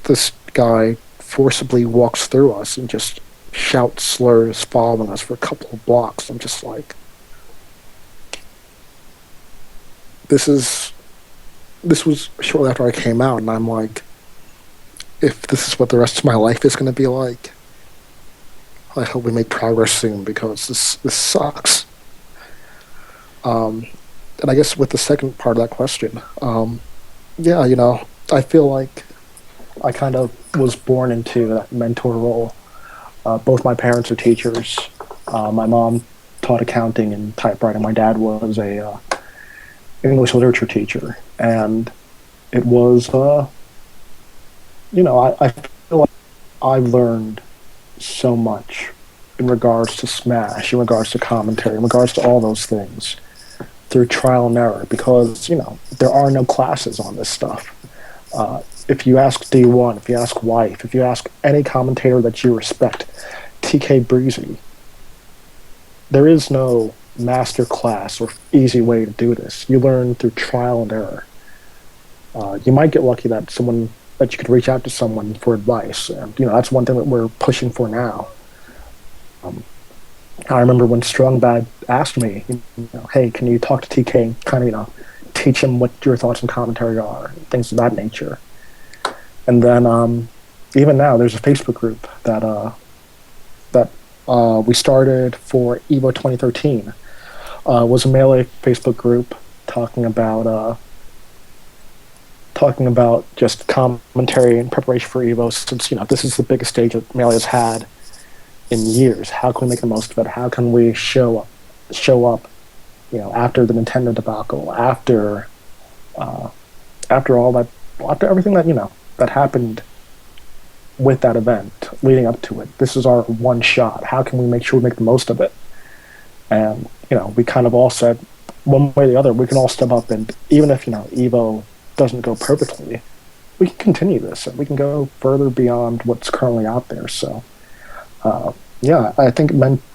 this guy forcibly walks through us and just shouts slurs following us for a couple of blocks. I'm just like, this was shortly after I came out, and I'm like, if this is what the rest of my life is going to be like, I hope we make progress soon because this sucks. And I guess with the second part of that question, yeah, I feel like I kind of was born into that mentor role. Both my parents are teachers. My mom taught accounting and typewriting. My dad was a English literature teacher, and it was, I feel like I've learned so much in regards to Smash, in regards to commentary, in regards to all those things through trial and error because, there are no classes on this stuff. If you ask D1, if you ask Wife, if you ask any commentator that you respect, TK Breezy, there is no master class or easy way to do this. You learn through trial and error. You might get lucky that you could reach out to someone for advice, and that's one thing that we're pushing for now. I remember when Strong Bad asked me, hey, can you talk to TK and kind of teach him what your thoughts and commentary are, things of that nature. And then even now, there's a Facebook group that we started for Evo 2013. Was a Melee Facebook group talking about just commentary and preparation for Evo, since this is the biggest stage that Melee has had in years. How can we make the most of it? How can we show up after the Nintendo debacle, after all that, after everything that happened with that event leading up to it. This is our one shot. How can we make sure we make the most of it? And we kind of all said, one way or the other, we can all step up, and even if Evo doesn't go perfectly, we can continue this and we can go further beyond what's currently out there. So yeah, I think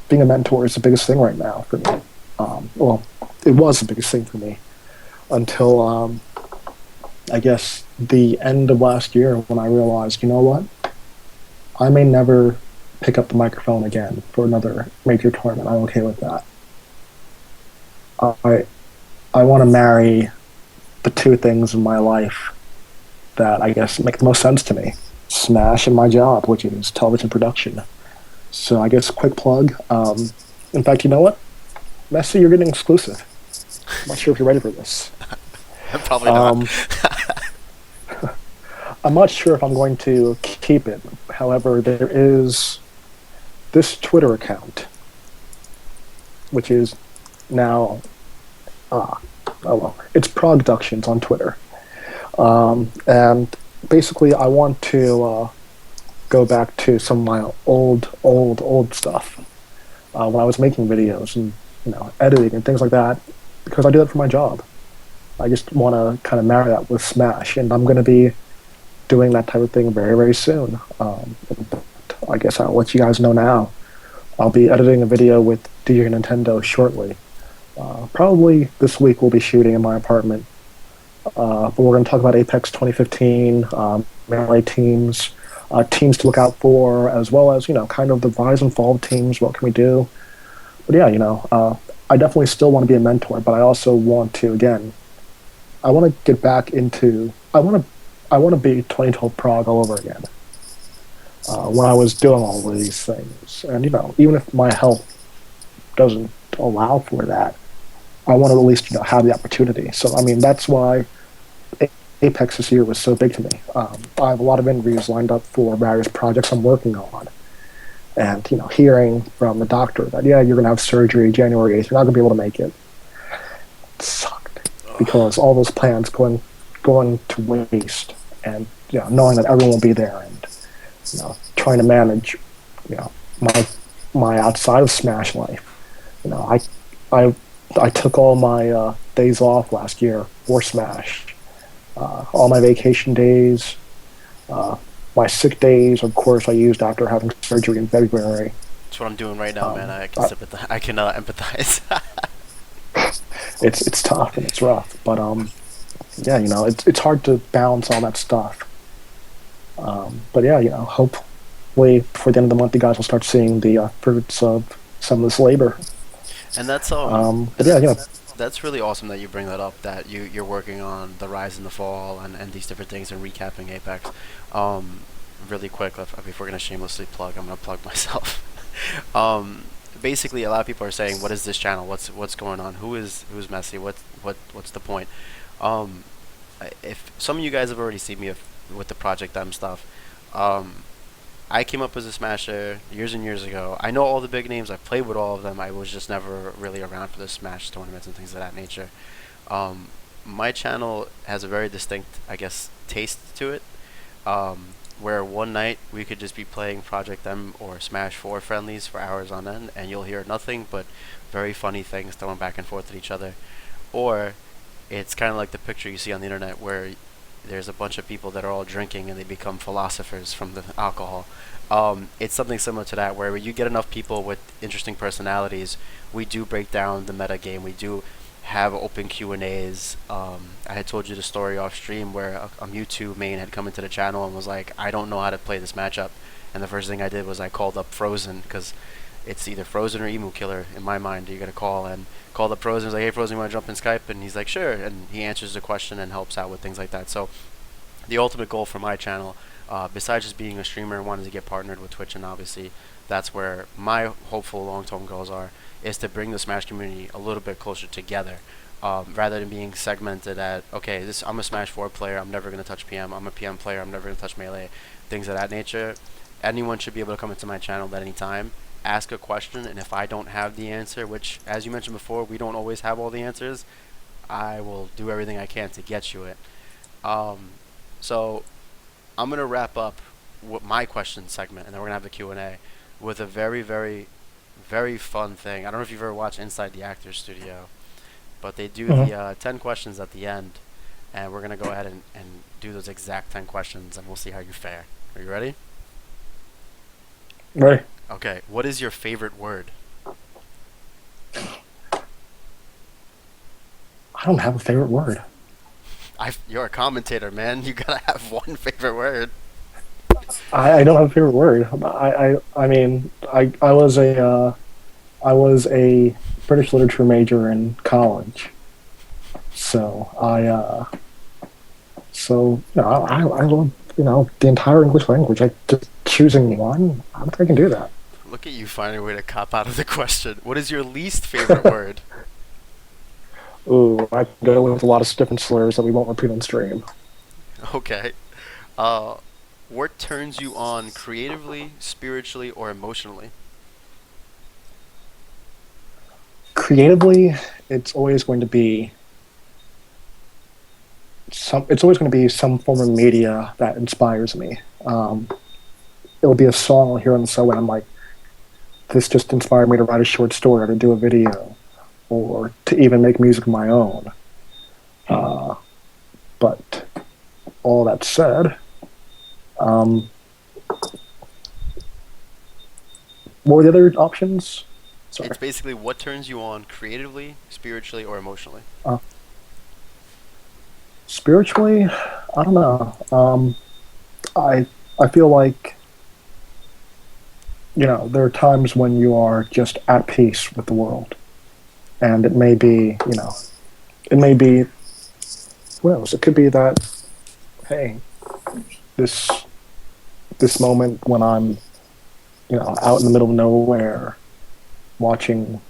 being a mentor is the biggest thing right now for me. Well, it was the biggest thing for me until I guess the end of last year, when I realized, what, I may never pick up the microphone again for another major tournament. I'm okay with that. I want to marry the two things in my life that I guess make the most sense to me: Smash and my job, which is television production. So I guess quick plug. In fact, you know what? Messi, you're getting exclusive. I'm not sure if you're ready for this. Probably not. I'm not sure if I'm going to keep it. However, there is this Twitter account, which is now, it's Productions on Twitter. And basically I want to go back to some of my old stuff when I was making videos and editing and things like that, because I do that for my job. I just want to kind of marry that with Smash, and I'm going to be doing that type of thing very, very soon. I guess I'll let you guys know now. I'll be editing a video with DJ Nintendo shortly. Probably this week we'll be shooting in my apartment. But we're going to talk about Apex 2015, Melee teams, teams to look out for, as well as, kind of the rise and fall of teams, what can we do. But yeah, I definitely still want to be a mentor, but I also want to, again, I want to get back into, I want to be 2012 prog all over again. When I was doing all of these things. And, even if my health doesn't allow for that, I want to at least, have the opportunity. So, that's why Apex this year was so big to me. I have a lot of interviews lined up for various projects I'm working on. And, hearing from the doctor that, yeah, you're going to have surgery January 8th, you're not going to be able to make it. It sucked. Because all those plans going to waste. And, knowing that everyone will be there and, trying to manage, my outside of Smash life. I took all my days off last year for Smash. All my vacation days, uh, my sick days, of course, I used after having surgery in February. That's what I'm doing right now, man. Um, I can uh, sympathize. I can empathize. it's tough and it's rough, but yeah, it's hard to balance all that stuff. But yeah, hopefully before the end of the month, you guys will start seeing the fruits of some of this labor. And that's But yeah, that's really awesome that you bring that up. That you're working on the rise and the fall and these different things and recapping Apex. Um, Really quick, if we're gonna shamelessly plug, I'm gonna plug myself. um, Basically, a lot of people are saying, "What is this channel? What's going on? Who's Messi? What's the point?" Um, if some of you guys have already seen me with the Project M stuff, um, I came up as a Smasher years and years ago. I know all the big names. I played with all of them. I was just never really around for the Smash tournaments and things of that nature. Um, my channel has a very distinct, I guess, taste to it. Where one night we could just be playing Project M or Smash 4 friendlies for hours on end, and you'll hear nothing but very funny things thrown back and forth at each other. Or it's kind of like the picture you see on the internet where there's a bunch of people that are all drinking and they become philosophers from the alcohol. It's something similar to that, where you get enough people with interesting personalities, we do break down the meta game. We do have open Q&As. I had told you the story off stream where a Mewtwo main had come into the channel and was like, I don't know how to play this matchup. And the first thing I did was I called up Frozen, because it's either Frozen or Emu Killer in my mind. You got to call, and called up Frozen. Was like, hey Frozen, you want to jump in Skype? And he's like, sure. And he answers the question and helps out with things like that. So the ultimate goal for my channel, besides just being a streamer and wanting to get partnered with Twitch, and obviously that's where my hopeful long-term goals are, is to bring the Smash community a little bit closer together, rather than being segmented at, okay, I'm a Smash 4 player, I'm never going to touch PM, I'm a PM player, I'm never going to touch Melee, things of that nature. Anyone should be able to come into my channel at any time, ask a question, and if I don't have the answer, which, as you mentioned before, we don't always have all the answers, I will do everything I can to get you it. So I'm going to wrap up with my question segment, and then we're going to have the Q&A with a very, very, very fun thing. I don't know if you've ever watched Inside the Actors Studio, but they do Mhm. the 10 questions at the end, and we're going to go ahead and do those exact 10 questions, and we'll see how you fare. Are you ready? Right. Okay, what is your favorite word? I don't have a favorite word. You're a commentator, man. You gotta have one favorite word. I don't have a favorite word. I mean, I was a British literature major in college, so I love the entire English language. I just choosing one. I don't think I can do that. Look at you finding a way to cop out of the question. What is your least favorite word? Ooh, I can go with a lot of different slurs that we won't repeat on stream. Okay. Uh, what turns you on creatively, spiritually, or emotionally? Creatively, it's always going to be it's always going to be some form of media that inspires me. It'll be a song I'll hear on the subway, and I'm like, this just inspired me to write a short story or to do a video or to even make music of my own. But all that said, um, what were the other options? Sorry. It's basically what turns you on creatively, spiritually, or emotionally. Uh, Spiritually, I don't know. I feel like there are times when you are just at peace with the world, and it may be it may be who knows, it could be that, hey, this this moment when I'm out in the middle of nowhere watching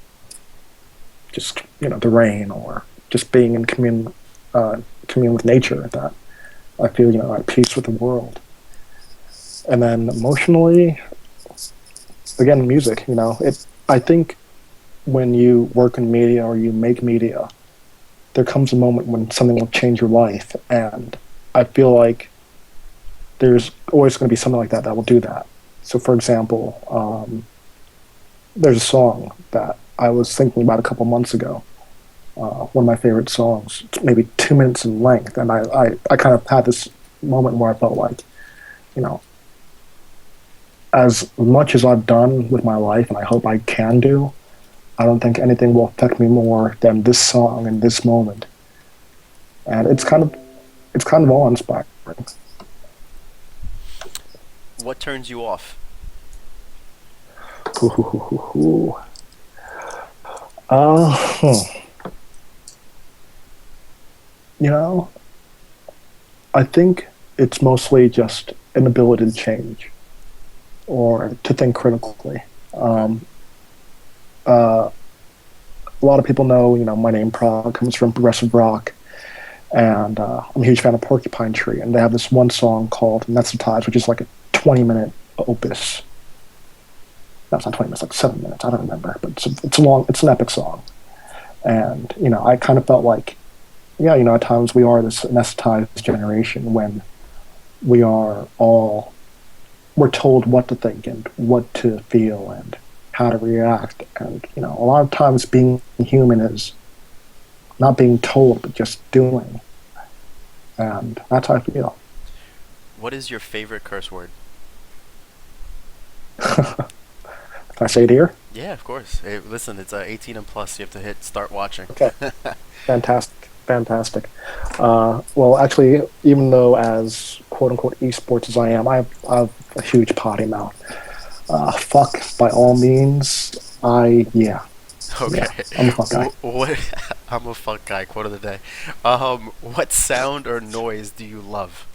just the rain, or just being in commune with nature, that I feel at peace with the world. And then emotionally, again, music. I think when you work in media or you make media, there comes a moment when something will change your life, and I feel like there's always going to be something like that that will do that. So, for example, there's a song that I was thinking about a couple months ago, one of my favorite songs. It's maybe 2 minutes in length, and I kind of had this moment where I felt like, you know, as much as I've done with my life, and I hope I can do, I don't think anything will affect me more than this song and this moment. And it's kind of awe inspiring. What turns you off? Hmm. You know, I think it's mostly just an ability to change or to think critically. Okay. Um, uh, a lot of people know, my name prog comes from progressive rock, and I'm a huge fan of Porcupine Tree, and they have this one song called Anesthetized, which is like a 20-minute opus. No, it's not 20 minutes, like 7 minutes. I don't remember, but it's a long, it's an epic song. And I kind of felt like, yeah, at times we are this anesthetized generation when we are all we're told what to think and what to feel and how to react. And a lot of times being human is not being told, but just doing. And that's how I feel. What is your favorite curse word? Can I say it here? Yeah, of course. Hey, listen, it's 18 and plus. You have to hit start watching. Okay. Fantastic. Fantastic. Well, actually, even though as quote unquote esports as I have a huge potty mouth. Fuck by all means. Yeah, Okay. yeah, I'm a fuck guy. What? I'm a fuck guy. Quote of the day. What sound or noise do you love?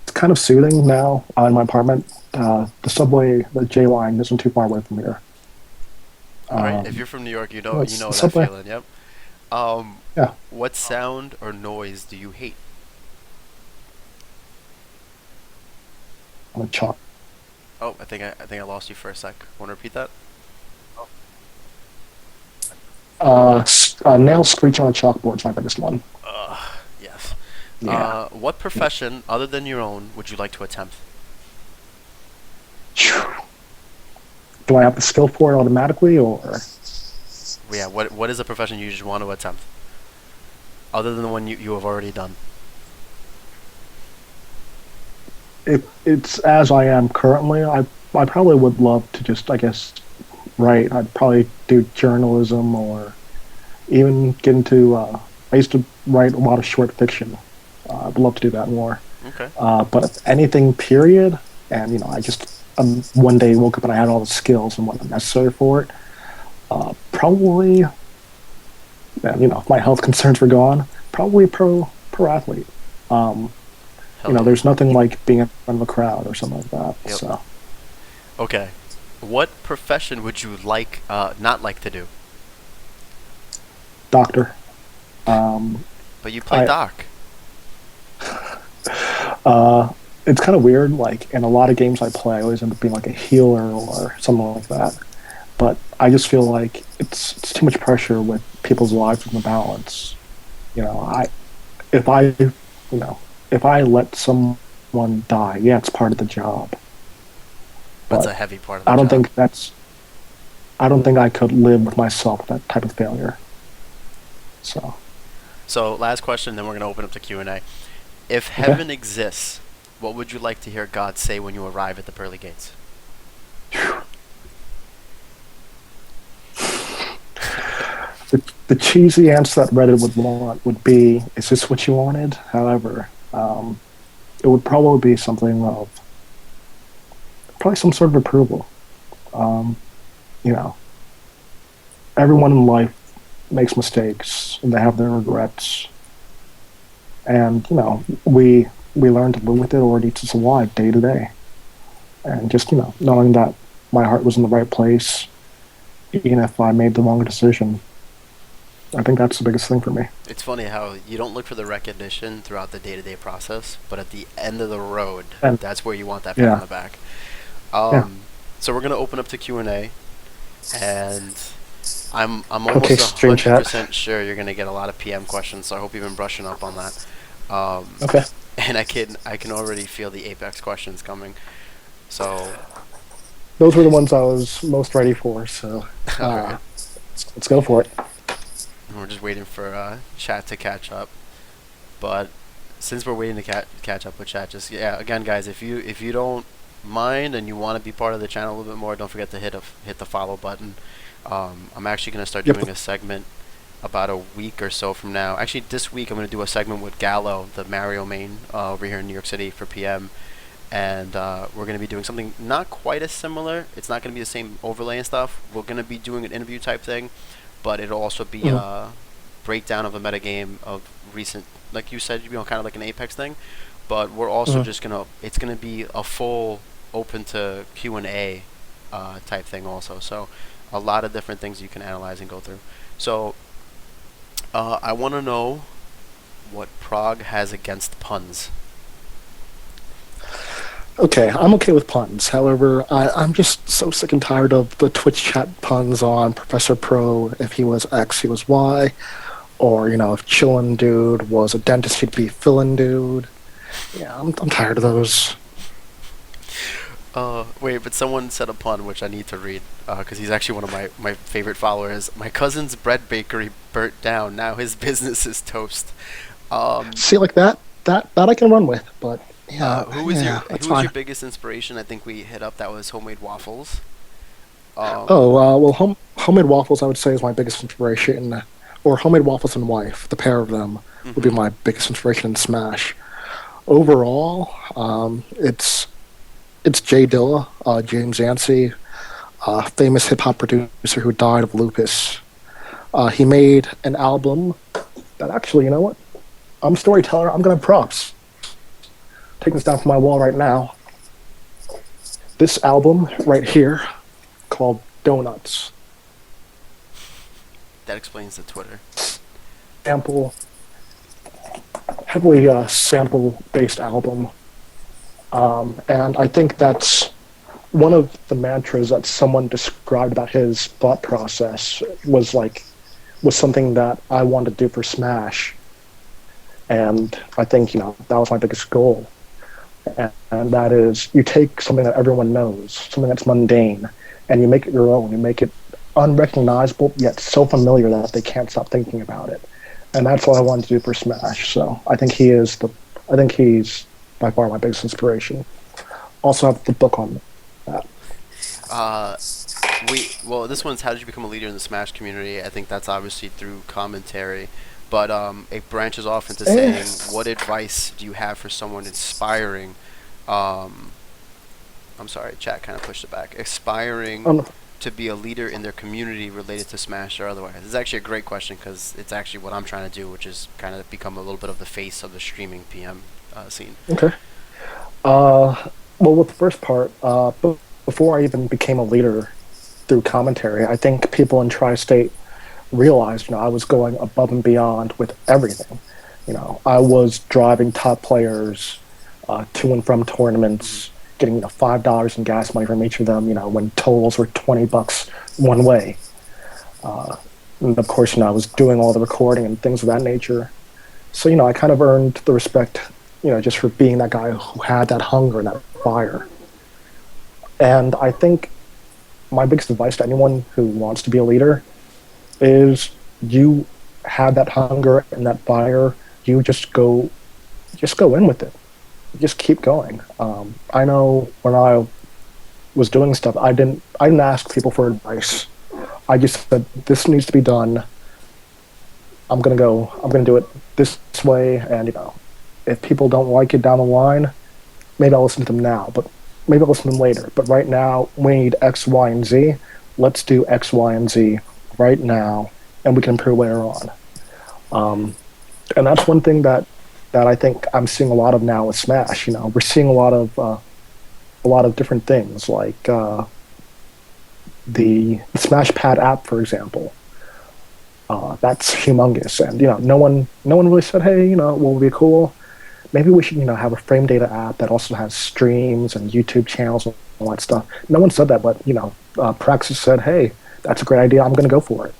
It's kind of soothing now in my apartment. The subway, the J line, isn't too far away from here. All right. If Um, you're from New York, you it's know the that subway. feeling. Yep. Um, Yeah, what sound or noise do you hate? on a chalk. Oh, I think I lost you for a sec. Want to repeat that? Nail screech on a chalkboard is my biggest one. Yes. Yeah. What profession other than your own would you like to attempt? Do I have the skill for it automatically, or Yeah. What is a profession you just want to attempt other than the one you have already done? if it's as I am currently? I probably would love to just, I guess, write. I'd probably do journalism or even get into. I used to write a lot of short fiction. I'd love to do that more. Okay. But if anything, period, and I just one day woke up and I had all the skills and what necessary for it. Probably, and if my health concerns were gone, probably a pro athlete. Um, Hell yeah. there's nothing like being in front of a crowd or something like that. Yep. So, Okay. What profession would you not like to do? doctor. Um, But you play I doc. uh, it's kind of weird. Like in a lot of games I play, I always end up being like a healer or something like that. But I just feel like it's too much pressure with people's lives in the balance. You know, I if I you know if I let someone die, yeah, it's part of the job. That's But a heavy part of the I don't job. think that's I don't think I could live with myself that type of failure. So So, last question, then we're gonna open up to Q&A. If okay. heaven exists, what would you like to hear God say when you arrive at the pearly gates? The cheesy answer that Reddit would want would be, "Is this what you wanted?" However, it would probably be something of probably some sort of approval. Um, you know, everyone in life makes mistakes and they have their regrets, and we learn to live with it or it eats us alive day to day. And just knowing that my heart was in the right place, even if I made the wrong decision, I think that's the biggest thing for me. It's funny how you don't look for the recognition throughout the day-to-day process, but at the end of the road, And that's where you want that pat on yeah, the back. yeah. So we're gonna open up to Q&A, and I'm Okay, almost a stream hundred chat. percent sure you're gonna get a lot of PM questions. So I hope you've been brushing up on that. Um, Okay. and I can already feel the Apex questions coming. So, Those were the ones I was most ready for. So all right, let's go for it. we're just waiting for chat to catch up. But since we're waiting to catch up with chat, just yeah, again, guys, if you don't mind and you want to be part of the channel a little bit more, don't forget to hit the follow button. I'm actually gonna start Yep. doing a segment about a week or so from now. Actually, this week I'm gonna do a segment with Gallo, the Mario main over here in New York City for PM, and we're going to be doing something not quite as similar. It's not going to be the same overlay and stuff. We're going to be doing an interview type thing, but it'll also be Mhm. a breakdown of a metagame of recent, like you said, kind of like an Apex thing. But we're also Mhm. just it's gonna be a full open to Q&A type thing also. So a lot of different things you can analyze and go through. So I want to know what Prague has against puns. Okay, I'm okay with puns. However, I'm just so sick and tired of the Twitch chat puns on Professor Pro. If he was X, he was Y. Or, if Chillin' Dude was a dentist, he'd be Fillin' Dude. Yeah, I'm tired of those. Wait, but someone said a pun which I need to read because he's actually one of my favorite followers. My cousin's bread bakery burnt down. Now his business is toast. Um, See, like that I can run with, but yeah, yeah, that's who was your fine. biggest inspiration? I think we hit up that was homemade waffles. Oh, well, homemade waffles, I would say, is my biggest inspiration. Or homemade waffles and wife, the pair of them would be Mhm. my biggest inspiration in Smash. Overall, it's Jay Dilla, James Yancey, famous hip hop producer who died of lupus. He made an album that actually, you know what? I'm a storyteller. I'm gonna have props. Taking this down from my wall right now. This album right here, called Donuts, That explains the Twitter. sample heavily sample based album, and I think that's one of the mantras that someone described about his thought process was something that I wanted to do for Smash, and I think that was my biggest goal, and that is you take something that everyone knows, something that's mundane, and you make it your own. You make it unrecognizable yet so familiar that they can't stop thinking about it, and that's what I wanted to do for Smash. So I think he's by far my biggest inspiration. Also have the book on that. Uh, well, this one's how did you become a leader in the Smash community? I think that's obviously through commentary, but it branches off into Eh, saying, what advice do you have for someone inspiring? Um, I'm sorry, chat kind of pushed it back. Aspiring um, to be a leader in their community related to Smash or otherwise. This is actually a great question because it's actually what I'm trying to do, which is kind of become a little bit of the face of the streaming PM scene. okay. Well, with the first part, before I even became a leader through commentary, I think people in Tri-State realized, I was going above and beyond with everything. I was driving top players to and from Mm-hmm. tournaments, getting $5 in gas money from each of them. When tolls were $20 one way. And of course, I was doing all the recording and things of that nature. So I kind of earned the respect, just for being that guy who had that hunger and that fire. And I think my biggest advice to anyone who wants to be a leader is you have that hunger and that fire. You just go in with it. Just keep going. I know when I was doing stuff, I didn't ask people for advice. I just said this needs to be done. I'm gonna go. I'm gonna do it this way. And if people don't like it down the line, maybe I'll listen to them now. But maybe I'll listen to them later. But right now, we need X, Y, and Z. Let's do X, Y, and Z right now, and we can improve later on. Um, and that's one thing that I think I'm seeing a lot of now with Smash. We're seeing a lot of different things like the Smash Pad app, for example. That's humongous, and no one really said, hey, what would be cool? Maybe we should have a frame data app that also has streams and YouTube channels and all that stuff. No one said that, but Praxis said, hey, that's a great idea. I'm going to go for it.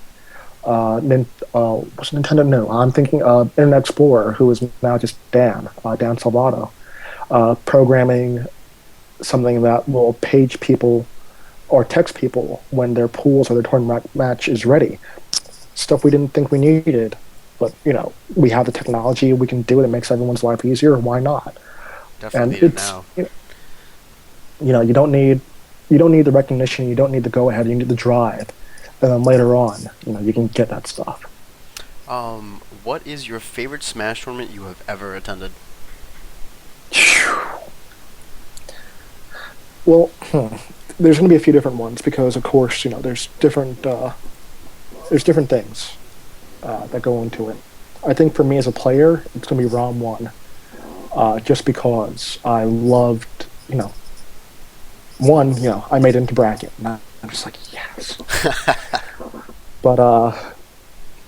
Was Nintendo? No, I'm thinking Internet Explorer, who is now just Dan Salvato, programming something that will page people or text people when their pools or their tournament match is ready. Stuff we didn't think we needed, but we have the technology, we can do it. It makes everyone's life easier. Why not? Definitely And need it now. you don't need the recognition, you don't need the go ahead, you need the drive, and then later on, you can get that stuff. What is your favorite Smash tournament you have ever attended? Well, there's going to be a few different ones because, of course, there's different things that go into it. I think for me as a player, it's going to be ROM one, just because I loved, I made it into bracket, and I'm just like, yes. But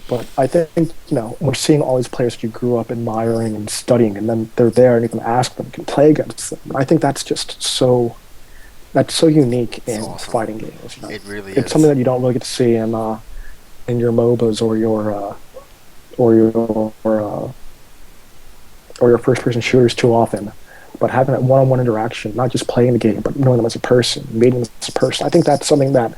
but I think we're seeing all these players that you grew up admiring and studying, and then they're there, and you can ask them, you can play against them. And I think that's so unique It's in awesome. fighting games. It really It's is. something that you don't really get to see in your MOBAs or your or your first person shooters too often. But having that one on one interaction, not just playing the game, but knowing them as a person, meeting them as a person, I think that's something that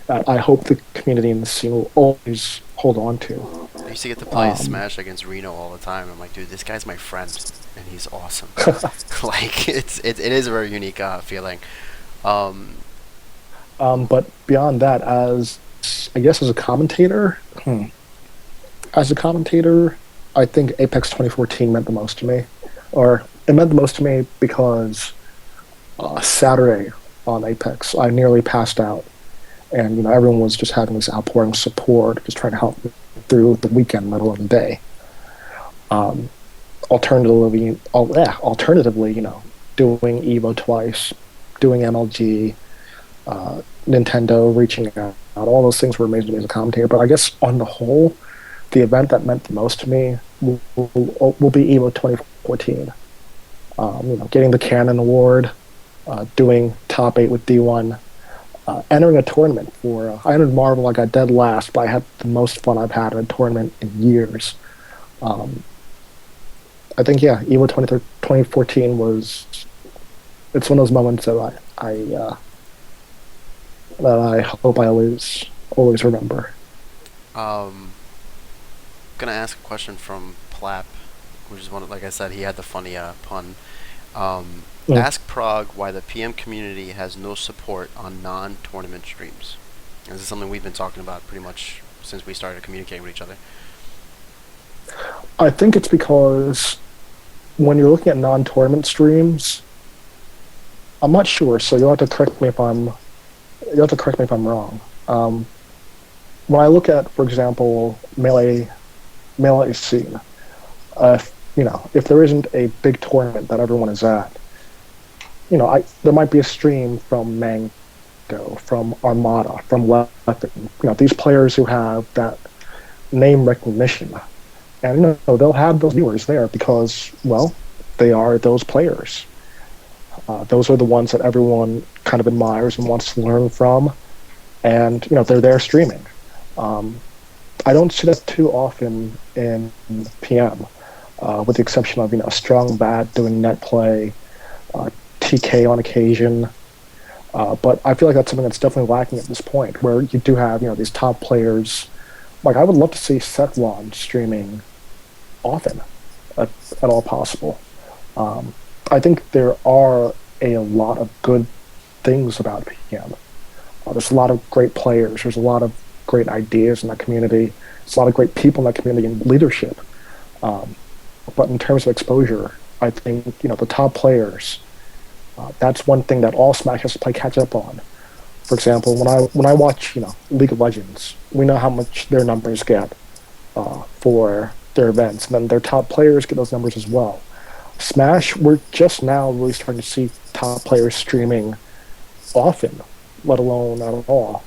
I hope the community and the scene will always hold on to. I used to get to play Um, Smash against Reno all the time. I'm like, dude, this guy's my friend, and he's awesome. Like, it is a very unique feeling. Um, but beyond that, as I guess as a commentator, I think Apex 2014 meant the most to me, or it meant the most to me because Saturday on Apex, I nearly passed out, and everyone was just having this outpouring of support, just trying to help me through the weekend, let alone the day. Um, alternatively, doing Evo twice, doing MLG, Nintendo reaching out, all those things were amazing to me as a commentator. But I guess on the whole, the event that meant the most to me will be Evo 2014. Getting the Canon Award, doing top 8 with D1, entering a tournament for. I entered Marvel. I got dead last, but I had the most fun I've had in a tournament in years. Um, I think Evo 2014 was. It's one of those moments that I hope I always remember. um, gonna ask a question from Plap, which is one. Like I said, he had the funny pun. Um, Mm. Ask Prog why the PM community has no support on non-tournament streams. This is something we've been talking about pretty much since we started communicating with each other. I think it's because when you're looking at non-tournament streams, I'm not sure. So you'll have to correct me if I'm wrong. When I look at, for example, melee scene, if there isn't a big tournament that everyone is at, there might be a stream from Mango, from Armada, from Weapon. These players who have that name recognition, and they'll have those viewers there because, well, they are those players. Those are the ones that everyone kind of admires and wants to learn from, and they're there streaming. Um, I don't see that too often in PM, with the exception of Strong Bat doing net play, TK on occasion. But I feel like that's something that's definitely lacking at this point, where you do have these top players. Like I would love to see Sethlon streaming often, at all possible. Um, I think there are a lot of good things about PM. There's a lot of great players. There's a lot of great ideas in that community. There's a lot of great people in that community and leadership. Um, but in terms of exposure, I think the top players. That's one thing that all Smash has to play catch up on. For example, when I watch League of Legends, we know how much their numbers get for their events, and then their top players get those numbers as well. Smash, we're just now really starting to see top players streaming often, let alone at all.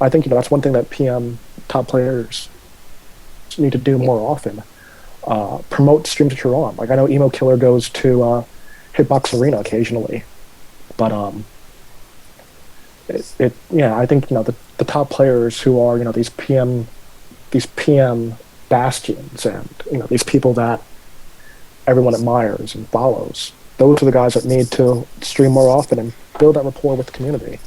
I think that's one thing that PM top players need to do more often. Promote streams that you're on. Like I know Emo Killer goes to Hitbox Arena occasionally, but I think the top players who are, these PM bastions, and these people that everyone admires and follows. Those are the guys that need to stream more often and build that rapport with the community.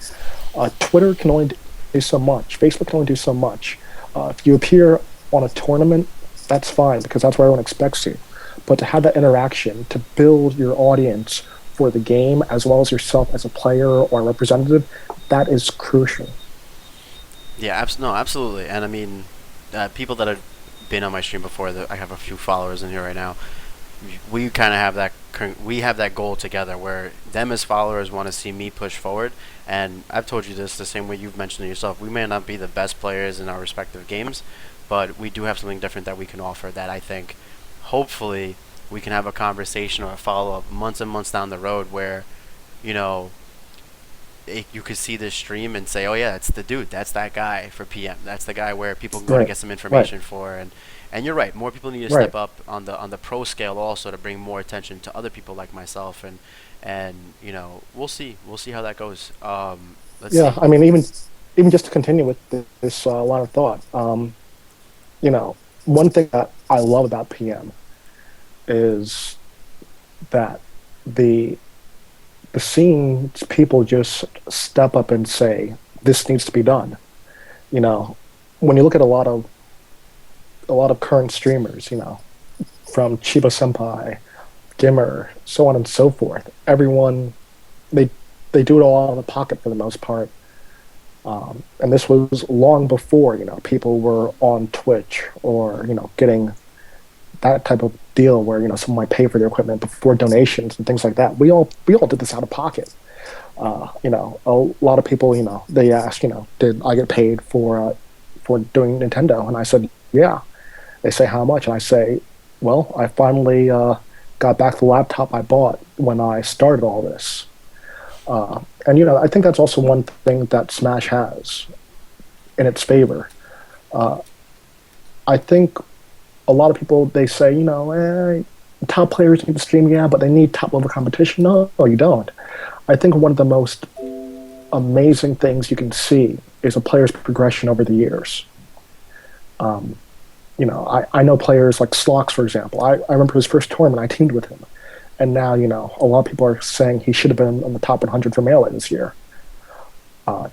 Twitter can only do so much. Facebook can only do so much. If you appear on a tournament, that's fine because that's where everyone expects you. But to have that interaction, to build your audience for the game as well as yourself as a player or a representative, that is crucial. Yeah, no, absolutely. And I mean, people that have been on my stream before, that I have a few followers in here right now. We kind of have that. We have that goal together, where them as followers want to see me push forward. And I've told you this the same way you've mentioned it yourself. We may not be the best players in our respective games, but we do have something different that we can offer. That I think, hopefully, we can have a conversation or a follow up months and months down the road, where, you know, you could see this stream and say, oh yeah, it's the dude. That's that guy for PM. That's the guy where people can go to Right. get some Right. information for. And you're right. More people need to Right. step up on the pro scale also to bring more attention to other people like myself. And we'll see how that goes. Let's Yeah. see. I mean, even just to continue with this line of thought, one thing that I love about PM is that the the scenes people just step up and say this needs to be done. You know, when you look at a lot of current streamers, from Chiba Senpai, Gimmer, so on and so forth, everyone they they do it all out of the pocket for the most part. And this was long before people were on Twitch or getting that type of deal where someone might pay for their equipment before donations and things like that. We all did this out of pocket. A lot of people, they ask, did I get paid for doing Nintendo? And I said, yeah. They say how much, and I say, well, I finally got back the laptop I bought when I started all this. And I think that's also one thing that Smash has in its favor. I think a lot of people, they say, top players need to stream, yeah, but they need top level competition. No, you don't. I think one of the most amazing things you can see is a player's progression over the years. I know players like Slox, for example. I remember his first tournament, I teamed with him. And now, a lot of people are saying he should have been on the top 100 for Melee this year.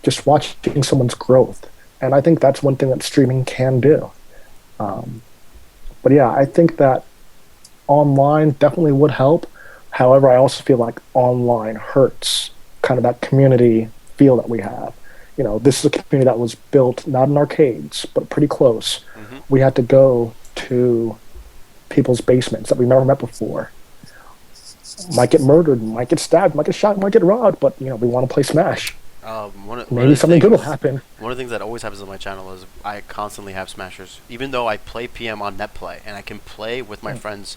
Just watching someone's growth. And I think that's one thing that streaming can do. But yeah, I think that online definitely would help. However, I also feel like online hurts kind of that community feel that we have. This is a community that was built not in arcades, but pretty close. Mm-hmm. We had to go to people's basements that we never met before. Might get murdered, might get stabbed, might get shot, might get robbed, but we want to play Smash. Maybe something good will happen. One of the things that always happens on my channel is I constantly have smashers. Even though I play PM on NetPlay and I can play with my friends,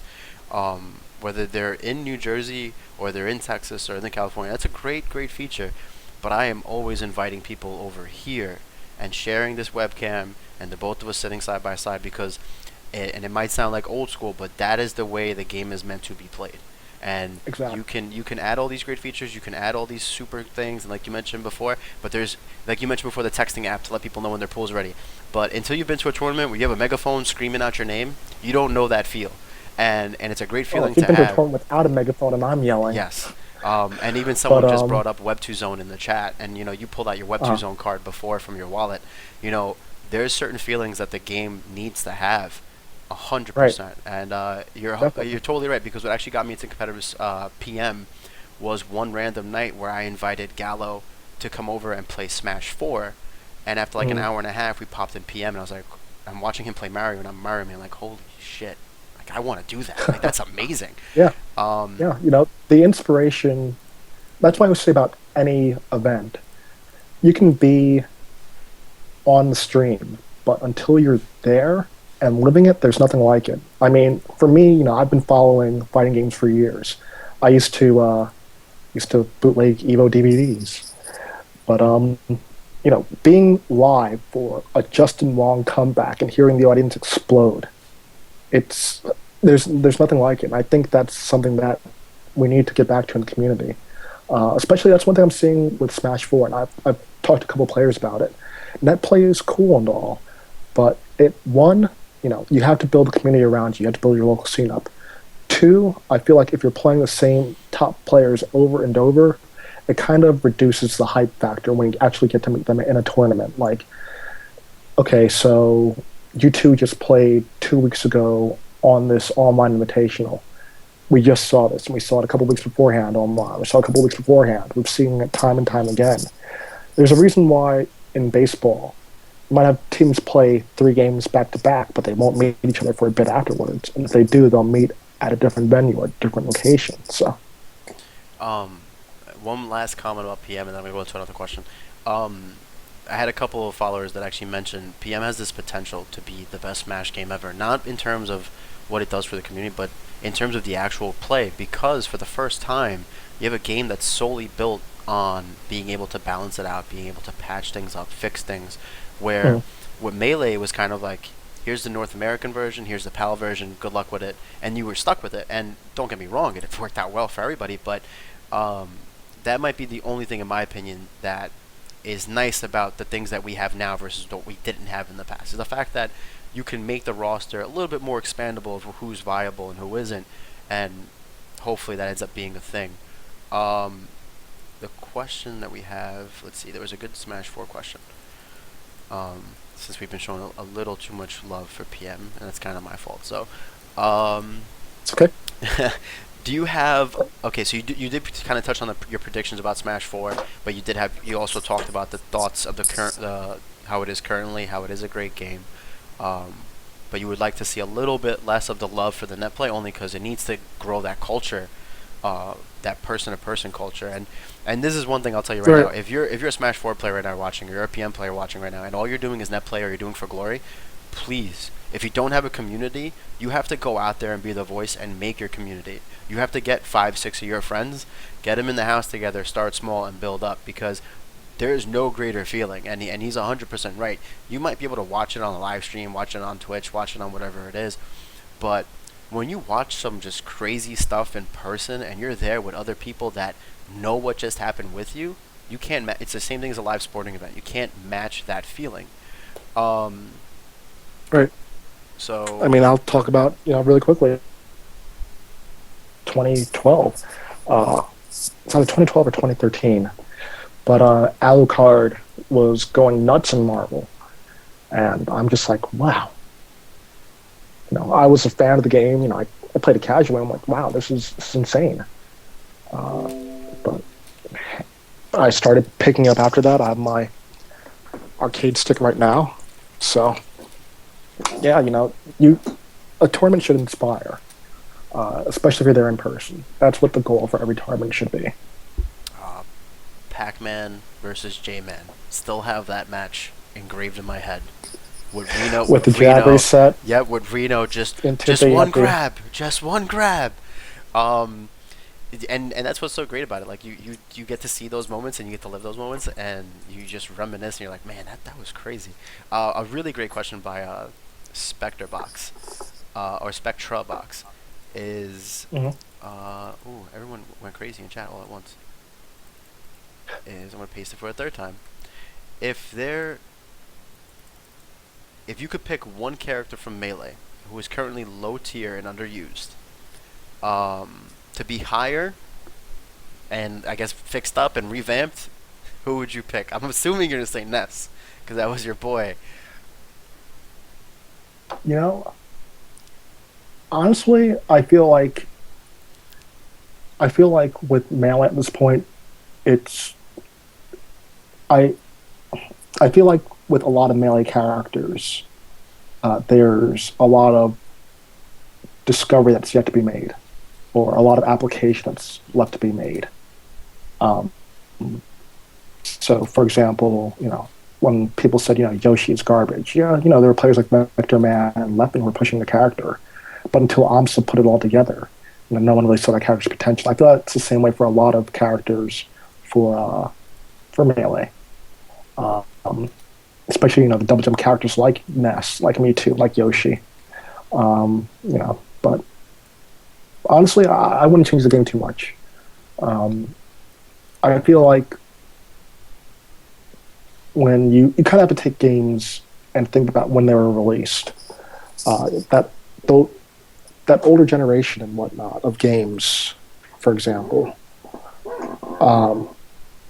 whether they're in New Jersey or they're in Texas or in California. That's a great, great feature. But I am always inviting people over here and sharing this webcam and the both of us sitting side by side because, it might sound like old school, but that is the way the game is meant to be played. And Exactly. you can add all these great features, you can add all these super things, and like you mentioned before, but there's like you mentioned before the texting app to let people know when their pool's ready. But until you've been to a tournament where you have a megaphone screaming out your name, you don't know that feel, and it's a great feeling If you've to been to a have. tournament without a megaphone and I'm yelling. Yes. And even someone But just brought up Web2Zone in the chat, and you pulled out your Web2Zone card before from your wallet. There's certain feelings that the game needs to have, 100%. And you're totally right, because what actually got me into competitive PM was one random night where I invited Gallo to come over and play Smash 4, and after like an hour and a half, we popped in PM, and I was like, I'm watching him play Mario, and I'm Mario Man, like, holy shit. I want to do that. Like, that's amazing. Yeah. Yeah. The inspiration. That's why I would say about any event, you can be on the stream, but until you're there and living it, there's nothing like it. I mean, for me, I've been following fighting games for years. I used to bootleg Evo DVDs, but being live for a Justin Wong comeback and hearing the audience explode, there's nothing like it. And I think that's something that we need to get back to in the community. Especially that's one thing I'm seeing with Smash 4, and I've talked to a couple players about it. Net play is cool and all, but you have to build a community around you. You have to build your local scene up. Two, I feel like if you're playing the same top players over and over, it kind of reduces the hype factor when you actually get to meet them in a tournament. Like, okay, so you two just played 2 weeks ago on this online invitational. We just saw this, and we saw it a couple weeks beforehand online. We saw it a couple weeks beforehand. We've seen it time and time again. There's a reason why in baseball, you might have teams play 3 games back to back, but they won't meet each other for a bit afterwards. And if they do, they'll meet at a different venue or a different location. So, Um, one last comment about PM, and then we go into another question. Um, I had a couple of followers that actually mentioned PM has this potential to be the best Smash game ever. Not in terms of what it does for the community, but in terms of the actual play. Because for the first time, you have a game that's solely built on being able to balance it out, being able to patch things up, fix things. Where with Melee was kind of like, here's the North American version, here's the PAL version, good luck with it, and you were stuck with it. And don't get me wrong, it worked out well for everybody, but that might be the only thing, in my opinion, that is nice about the things that we have now versus what we didn't have in the past. Is the fact that you can make the roster a little bit more expandable of who's viable and who isn't, and hopefully that ends up being a thing. The question that we have, let's see, there was a good Smash 4 question. Since we've been showing a little too much love for PM, and it's kind of my fault. So, it's okay. do you have? Okay, so you did kind of touch on your predictions about Smash 4, but you also talked about the thoughts of the current how it is currently, how it is a great game. But you would like to see a little bit less of the love for the net play, only because it needs to grow that culture, that person-to-person culture. And this is one thing I'll tell you right now. If you're a Smash 4 player right now watching, or you're a PM player watching right now, and all you're doing is net play or you're doing for glory, please, if you don't have a community, you have to go out there and be the voice and make your community. You have to get 5, 6 of your friends, get them in the house together, start small and build up, because there is no greater feeling, and he's 100% right. You might be able to watch it on a live stream, watch it on Twitch, watch it on whatever it is, but when you watch some just crazy stuff in person and you're there with other people that know what just happened with you, you can't it's the same thing as a live sporting event. You can't match that feeling. Right. So I mean, I'll talk about, really quickly. 2012. It's either 2012 or 2013. But Alucard was going nuts in Marvel. And I'm just like, wow. I was a fan of the game. I played it casually. I'm like, wow, this is insane. But I started picking up after that. I have my arcade stick right now. So, yeah, a tournament should inspire, especially if you're there in person. That's what the goal for every tournament should be. Pac-Man versus J-Man. Still have that match engraved in my head. With the jab reset. Yeah, with Reno just one grab, just one grab. And that's what's so great about it. Like you get to see those moments and you get to live those moments, and you just reminisce and you're like, man, that was crazy. A really great question by Spectre Box or Spectra Box is everyone went crazy in chat all at once. I'm gonna paste it for a third time. If you could pick one character from Melee who is currently low tier and underused, to be higher and I guess fixed up and revamped, who would you pick? I'm assuming you're gonna say Ness, because that was your boy. Honestly, I feel like with Melee at this point, I feel like with a lot of Melee characters, there's a lot of discovery that's yet to be made, or a lot of application that's left to be made. So, for example, when people said, Yoshi is garbage, there were players like Vector Man and Leppin who were pushing the character, but until AMSA put it all together, no one really saw that character's potential. I feel like it's the same way for a lot of characters for Melee. Especially, the double jump characters like Ness, like Mewtwo, like Yoshi. But honestly, I wouldn't change the game too much. I feel like when you kind of have to take games and think about when they were released. That though that older generation and whatnot of games, for example,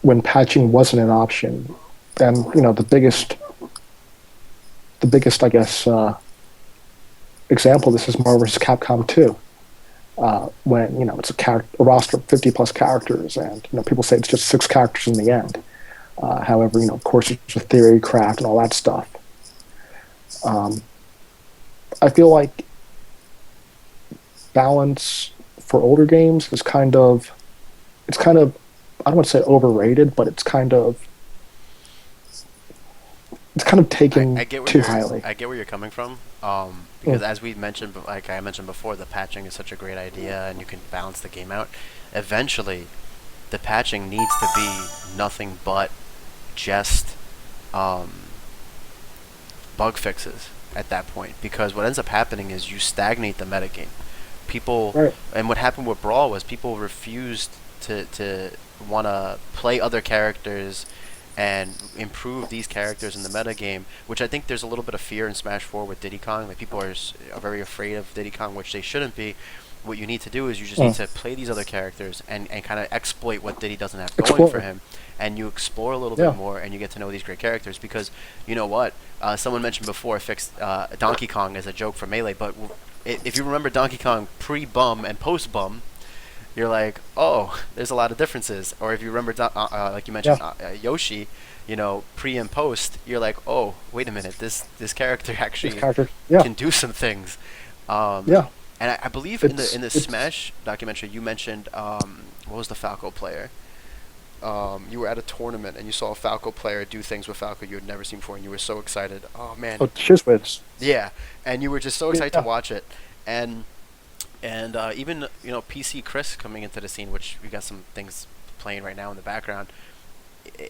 when patching wasn't an option, and the biggest I guess example of this is Marvel vs. Capcom 2. When it's a roster of 50 plus characters, and people say it's just 6 characters in the end. However, of course, it's a theory craft and all that stuff. I feel like balance for older games is it's kind of I don't want to say overrated, but it's kind of taken I get where too you're highly. I get where you're coming from. Because Mm. as we mentioned, like I mentioned before, the patching is such a great idea, and you can balance the game out. Eventually, the patching needs to be nothing but just um, bug fixes at that point. Because what ends up happening is you stagnate the metagame. People, Right. and what happened with Brawl was people refused to want to play other characters and improve these characters in the metagame, which I think there's a little bit of fear in Smash 4 with Diddy Kong. Like people are very afraid of Diddy Kong, which they shouldn't be. What you need to do is you just need Mm. to play these other characters and kind of exploit what Diddy doesn't have going for Explore. him, and you explore a little bit Yeah. more, and you get to know these great characters. Because you know what, someone mentioned before, fixed Donkey Kong as a joke for Melee, but if you remember Donkey Kong pre-bum and post-bum, you're like, oh, there's a lot of differences. Or if you remember, like you mentioned, Yeah. Yoshi, pre and post, you're like, oh, wait a minute, this character These actually characters. Yeah. can do some things. Um, Yeah. and I believe in the It's Smash documentary, you mentioned what was the Falco player? You were at a tournament and you saw a Falco player do things with Falco you had never seen before, and you were so excited. Oh man, oh, Shizwiz. yeah, and you were just so excited to Yeah. watch it, and even PC Chris coming into the scene, which we got some things playing right now in the background.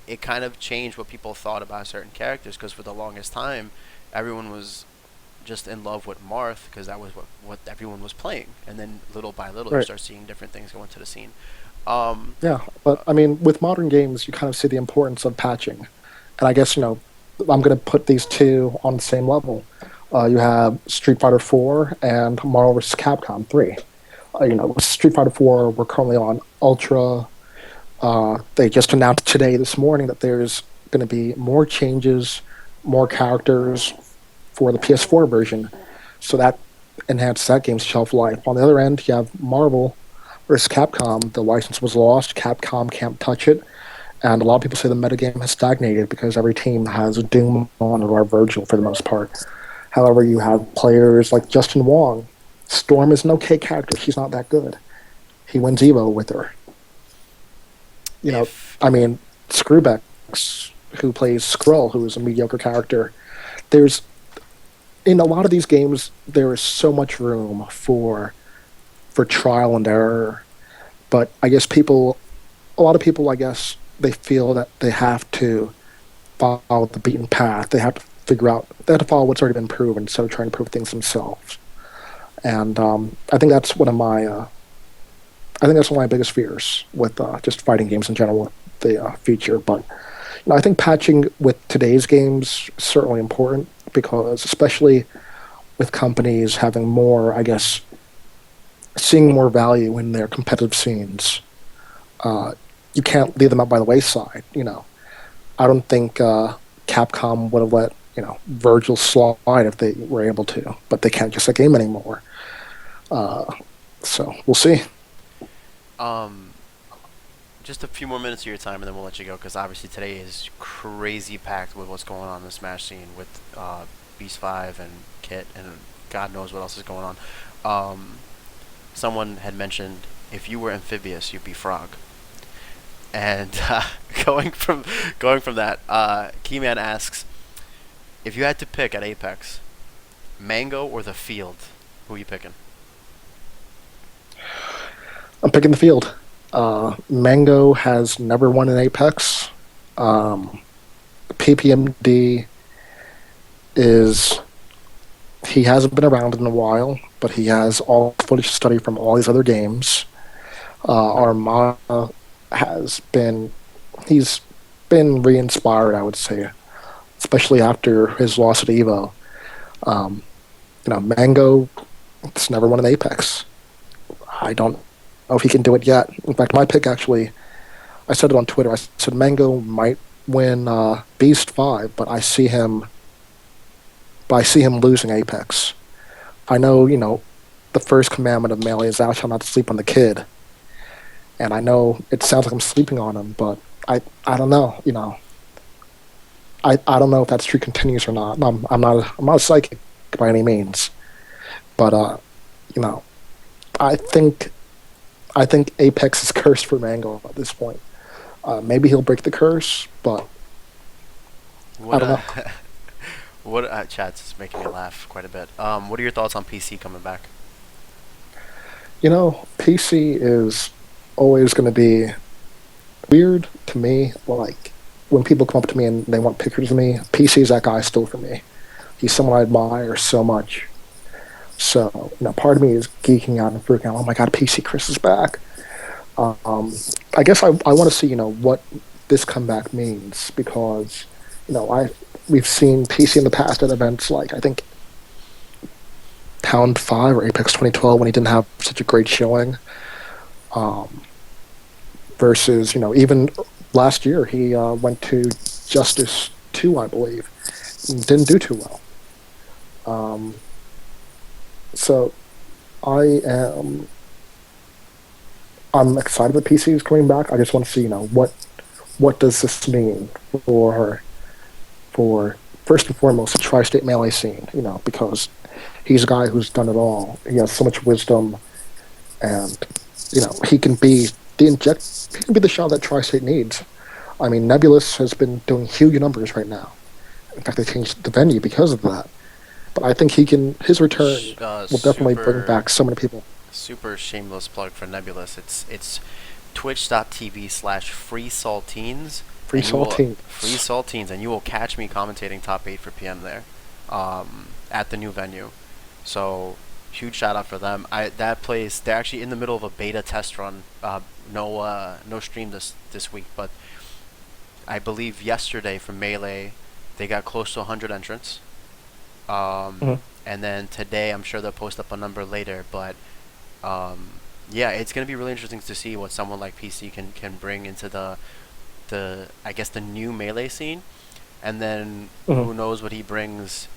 It kind of changed what people thought about certain characters, because for the longest time, everyone was just in love with Marth because that was what everyone was playing, and then little by little you Right. start seeing different things go into the scene. Um, Yeah, but I mean, with modern games, you kind of see the importance of patching, and I guess I'm going to put these two on the same level. You have Street Fighter 4 and Marvel vs. Capcom 3. With Street Fighter 4, we're currently on Ultra. They just announced today, this morning, that there's going to be more changes, more characters for the PS4 version, so that enhances that game's shelf life. On the other end, you have Marvel versus Capcom. The license was lost. Capcom can't touch it. And a lot of people say the metagame has stagnated because every team has a Doom on or Virgil for the most part. However, you have players like Justin Wong. Storm is an okay character. She's not that good. He wins Evo with her. You know, if I mean, Screwbacks, who plays Skrull, who is a mediocre character. There's in a lot of these games, there is so much room for trial and error. But I guess a lot of people, I guess, they feel that they have to follow the beaten path. They have to they have to follow what's already been proven instead of trying to prove things themselves. And I think that's one of my biggest fears with just fighting games in general, with the future. But I think patching with today's games is certainly important because, especially with companies having more, I guess, seeing more value in their competitive scenes, you can't leave them out by the wayside. I don't think Capcom would have let Virgil slide if they were able to, but they can't just that game anymore. So we'll see. um, just a few more minutes of your time, and then we'll let you go, because obviously today is crazy packed with what's going on in the Smash scene with Beast 5 and Kit, and God knows what else is going on. Someone had mentioned if you were amphibious, you'd be frog. And going from that, Keyman asks, if you had to pick at Apex, Mango or the Field, who are you picking? I'm picking the field. Mango has never won an Apex. PPMD is he hasn't been around in a while, but he has all footage study from all these other games. Armada has been he's been re-inspired, I would say, especially after his loss at Evo. Mango, it's never won an Apex. I don't know if he can do it yet. In fact, my pick actually, I said it on Twitter. I said Mango might win Beast 5, but I see him losing Apex. I know, the first commandment of Melee is thou shalt not sleep on the kid. And I know it sounds like I'm sleeping on him, but I don't know, I don't know if that streak continues or not. I'm not a psychic by any means. But you know, I think Apex is cursed for Mango at this point. Maybe he'll break the curse, but I What don't know. what chat's making me laugh quite a bit. What are your thoughts on PC coming back? PC is always going to be weird to me. Like when people come up to me and they want pictures of me, PC is that guy still for me. He's someone I admire so much. So, part of me is geeking out and freaking out. Oh my god, PC Chris is back. Um, I guess I want to see, what this comeback means because, we've seen PC in the past at events like I think Town 5 or Apex 2012 when he didn't have such a great showing. Um, Versus, even last year he went to Justice 2, I believe, and didn't do too well. Um, so I am I'm excited that PC is coming back. I just want to see, what does this mean for for first and foremost the tri-state melee scene, because he's a guy who's done it all. He has so much wisdom, and he can be he can be the shot that tri-state needs. I mean, Nebulous has been doing huge numbers right now. In fact, they changed the venue because of that. But I think his return will definitely bring Super back so many people. super shameless plug for Nebulous. It's twitch.tv/freesaltines Free and you will saltines. free saltines and you will catch me commentating top 8 for PM there at the new venue. So huge shout out for them. That place, they're actually in the middle of a beta test run. No stream this week, but I believe yesterday from Melee they got close to 100 entrants. Mhm. And then today I'm sure they'll post up a number later, but um, yeah, it's gonna be really interesting to see what someone like PC can bring into the I guess the new Melee scene, and then Mhm. who knows what he brings,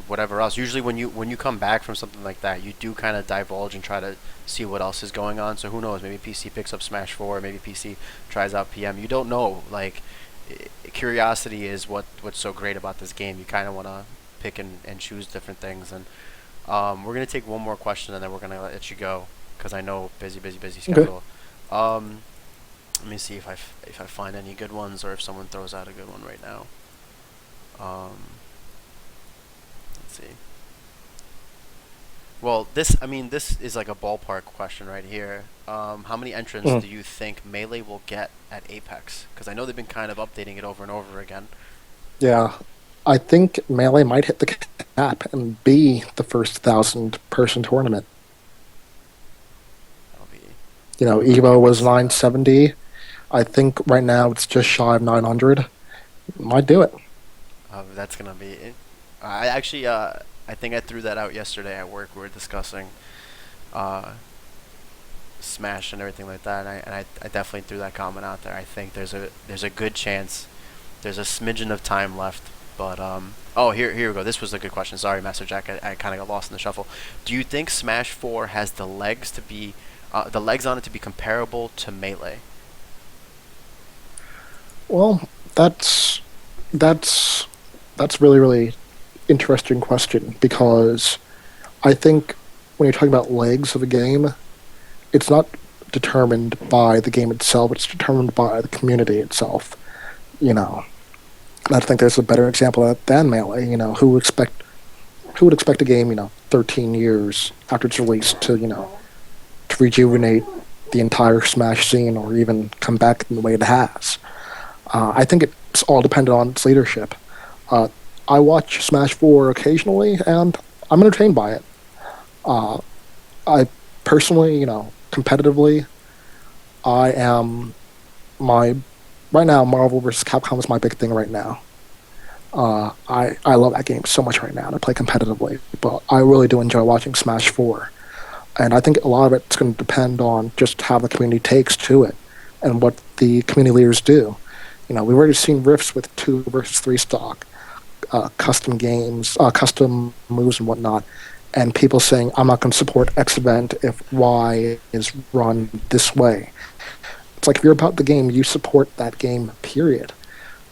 whatever else. Usually when you come back from something like that, you do kind of divulge and try to see what else is going on. So who knows? Maybe PC picks up Smash 4. Maybe PC tries out PM. You don't know. Like curiosity is what's so great about this game. You kind of want to pick and choose different things. And we're gonna take one more question and then we're gonna let you go because I know busy Okay. schedule. Let me see if I find any good ones or if someone throws out a good one right now. Um, let's see. Well, this is like a ballpark question right here. How many entrants Mhm. do you think Melee will get at Apex? Because I know they've been kind of updating it over and over again. Yeah, I think Melee might hit the cap and be the first 1,000-person tournament. That'll be Evo big was step. 970. I think right now it's just shy of 900. Might do it. That's gonna be. I actually, I think I threw that out yesterday at work. We were discussing uh, Smash and everything like that, and I definitely threw that comment out there. I think there's a good chance. There's a smidgen of time left, but oh, here we go. This was a good question. Sorry, Master Jack. I kind of got lost in the shuffle. Do you think Smash 4 has the legs on it to be comparable to Melee? Well, that's that's really really interesting question because I think when you're talking about legs of a game, it's not determined by the game itself. It's determined by the community itself. You know, I think there's a better example of that than Melee. Who would expect a game 13 years after its release to to rejuvenate the entire Smash scene or even come back in the way it has. I think it's all dependent on its leadership. Uh, I watch Smash 4 occasionally, and I'm entertained by it. Uh, I personally, competitively, I am my right now. Marvel vs. Capcom is my big thing right now. I love that game so much right now to play competitively, but I really do enjoy watching Smash 4. And I think a lot of it's going to depend on just how the community takes to it and what the community leaders do. We've already seen rifts with 2 versus 3 stock, custom games, custom moves and whatnot, and people saying, I'm not going to support X event if Y is run this way. It's like if you're about the game, you support that game, period.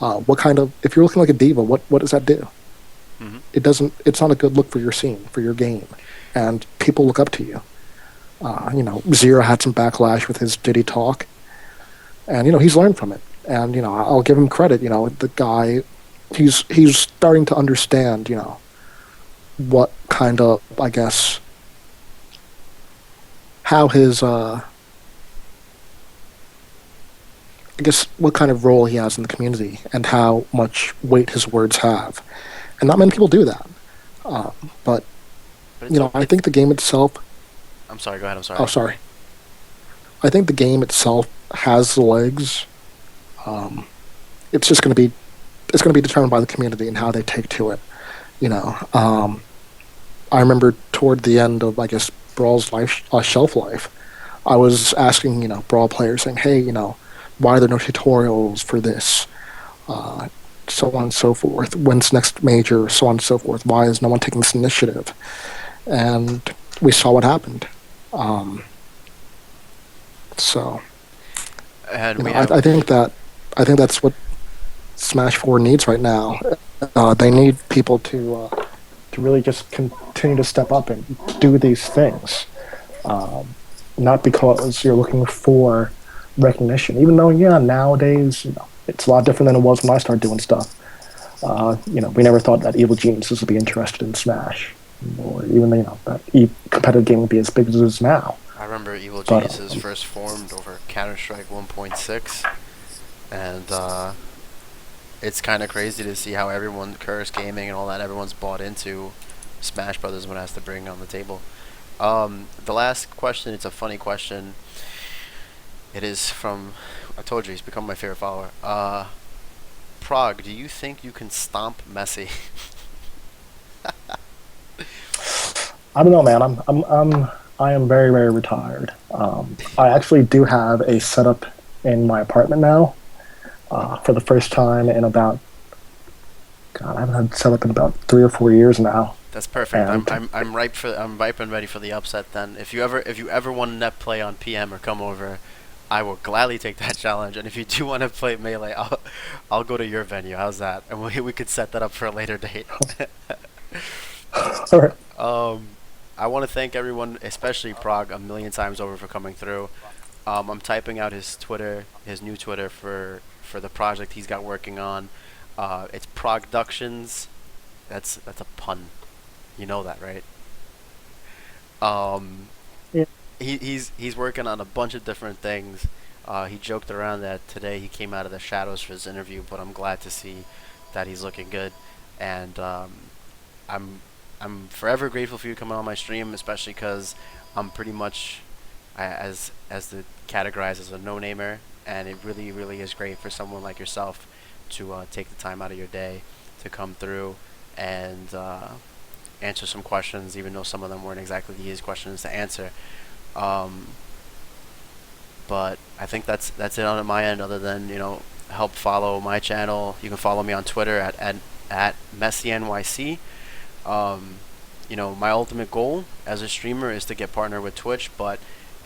If you're looking like a diva, what does that do? Hmm. It's not a good look for your scene, for your game. And people look up to you. Zero had some backlash with his Diddy talk, and he's learned from it. And I'll give him credit. The guy, he's starting to understand. What kind of, I guess, how his I guess what kind of role he has in the community and how much weight his words have. And not many people do that. But But it's I think the game itself. I'm sorry. Go ahead. I'm Oh, sorry. sorry. I think the game itself has the legs. Um, it's just going to be determined by the community and how they take to it. You know, I remember toward the end of, I guess, Brawl's shelf life, I was asking Brawl players saying, hey, why are there no tutorials for this? So on and so forth. When's next major? So on and so forth. Why is no one taking this initiative? And we saw what happened. Um, so And we I have. think that's what Smash Four needs right now. They need people to really just continue to step up and do these things. Not because you're looking for recognition, even though nowadays it's a lot different than it was when I started doing stuff. We never thought that evil geniuses would be interested in Smash, or even that competitive game would be as big as it is now. I remember Evil But Geniuses first formed over Counter-Strike 1.6, and it's kind of crazy to see how everyone, Curse Gaming and all that, everyone's bought into Smash Brothers when it has to bring on the table. The last question, it's a funny question. It is from, I told you, he's become my favorite follower. Prog, do you think you can stomp Messi? I don't know, man. I am very, very retired. I actually do have a setup in my apartment now. For the first time in about, God, I haven't had setup in about 3 or 4 years now. That's perfect. And I'm ripe and ready for the upset. Then, if you ever want to net play on PM or come over, I will gladly take that challenge. And if you do want to play melee, I'll go to your venue. How's that? And we could set that up for a later date. all right. I want to thank everyone, especially Prog, a million times over for coming through. I'm typing out his Twitter, his new Twitter for the project he's got working on. It's Progductions. That's a pun. You know that, right? Um, Yeah. he's working on a bunch of different things. He joked around that today he came out of the shadows for his interview, but I'm glad to see that he's looking good, and I'm I'm forever grateful for you coming on my stream, especially because I'm pretty much as the categorized as a no-namer, and it really really is great for someone like yourself to take the time out of your day to come through and answer some questions, even though some of them weren't exactly the easiest questions to answer. Um, but I think that's it on my end. Other than help follow my channel. You can follow me on Twitter at MessyNYC. Um, my ultimate goal as a streamer is to get partnered with Twitch, but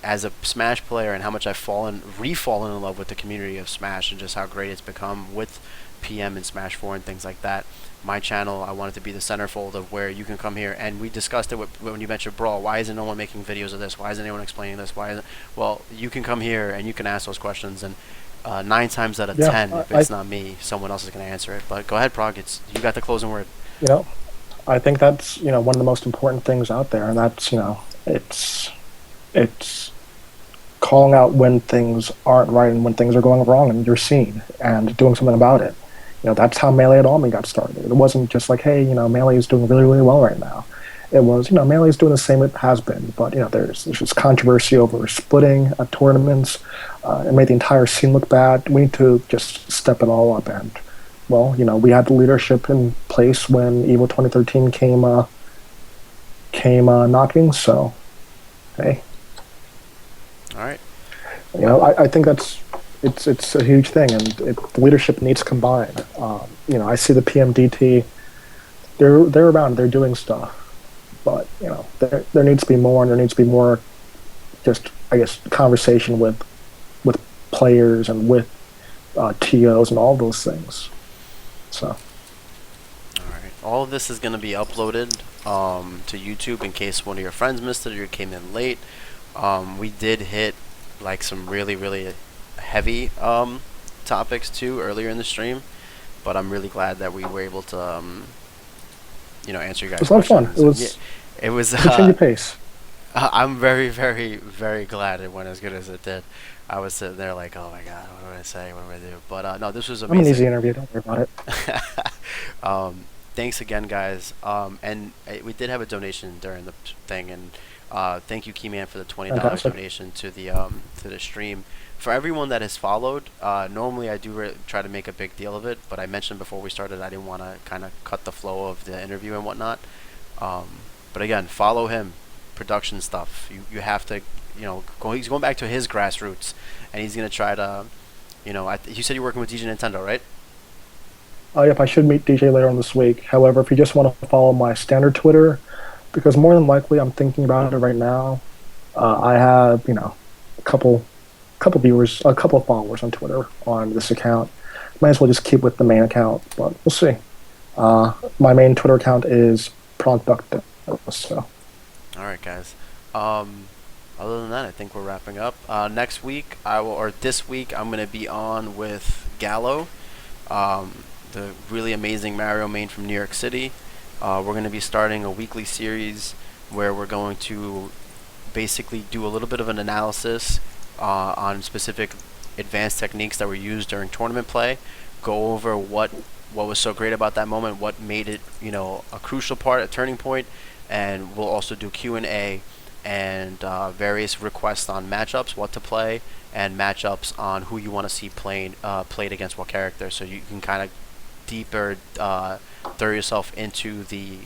as a Smash player and how much I've re-fallen in love with the community of Smash and just how great it's become with PM and Smash 4 and things like that. My channel, I want it to be the centerfold of where you can come here, and we discussed it when you mentioned Brawl. Why isn't no one making videos of this? Why isn't anyone explaining this? Well, you can come here and you can ask those questions, and 9 times out of Yeah. 10, if it's not me, someone else is going to answer it. But go ahead, Prog. You got the closing word. You know, I think that's one of the most important things out there, and that's it's calling out when things aren't right and when things are going wrong in your scene and doing something about it. That's how Melee at Almond got started. It wasn't just like, hey, Melee is doing really, really well right now. It was, Melee is doing the same it has been, but there's this controversy over splitting at tournaments. It made the entire scene look bad. We need to just step it all up and well, we had the leadership in place when Evo 2013 came knocking. So hey, All right. I think it's a huge thing, and the leadership needs to combine. I see the PMDT. They're around. They're doing stuff, but there needs to be more, and there needs to be more. Just I guess conversation with players and with TOs and all those things. So All right. All of this is going to be uploaded to YouTube in case one of your friends missed it or you came in late. We did hit like some really, really heavy topics too earlier in the stream, but I'm really glad that we were able to, answer you it guys' was a lot of fun. questions. It Yeah, was it was. a change of pace. I'm very, very, very glad it went as good as it did. I was sitting there like, oh my god, what do I say? What do I do? But no, this was I'm an easy amazing. interview. Don't worry about it. Thanks again, guys. And we did have a donation during the thing, and thank you, Keyman, for the $20 Fantastic. donation to the stream. For everyone that has followed, normally I do try to make a big deal of it, but I mentioned before we started I didn't want to kind of cut the flow of the interview and whatnot. Um, but again, follow him, production stuff. You have to, he's going back to his grassroots, and he's gonna try to, you said you're working with DJ Nintendo, right? Yep, I should meet DJ later on this week. However, if you just want to follow my standard Twitter, because more than likely I'm thinking about it right now. I have a couple viewers, a couple of followers on Twitter on this account. Might as well just keep with the main account, but we'll see. My main Twitter account is prog. So All right, guys. Other than that, I think we're wrapping up. Next week, or this week, I'm gonna be on with Gallo, the really amazing Mario main from New York City. We're gonna be starting a weekly series where we're going to basically do a little bit of an analysis on specific advanced techniques that were used during tournament play. Go over what was so great about that moment, what made it a crucial part, a turning point, and we'll also do Q&A and various requests on matchups, what to play, and matchups on who you want to see played against what character, so you can kind of deeper throw yourself into the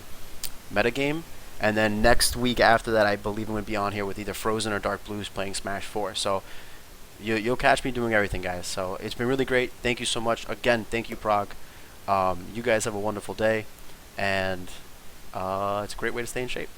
metagame. And then next week after that, I believe I'm going to be on here with either Frozen or Dark Blues playing Smash 4. So you'll catch me doing everything, guys. So it's been really great. Thank you so much. Again, thank you, Prog. You guys have a wonderful day, and it's a great way to stay in shape.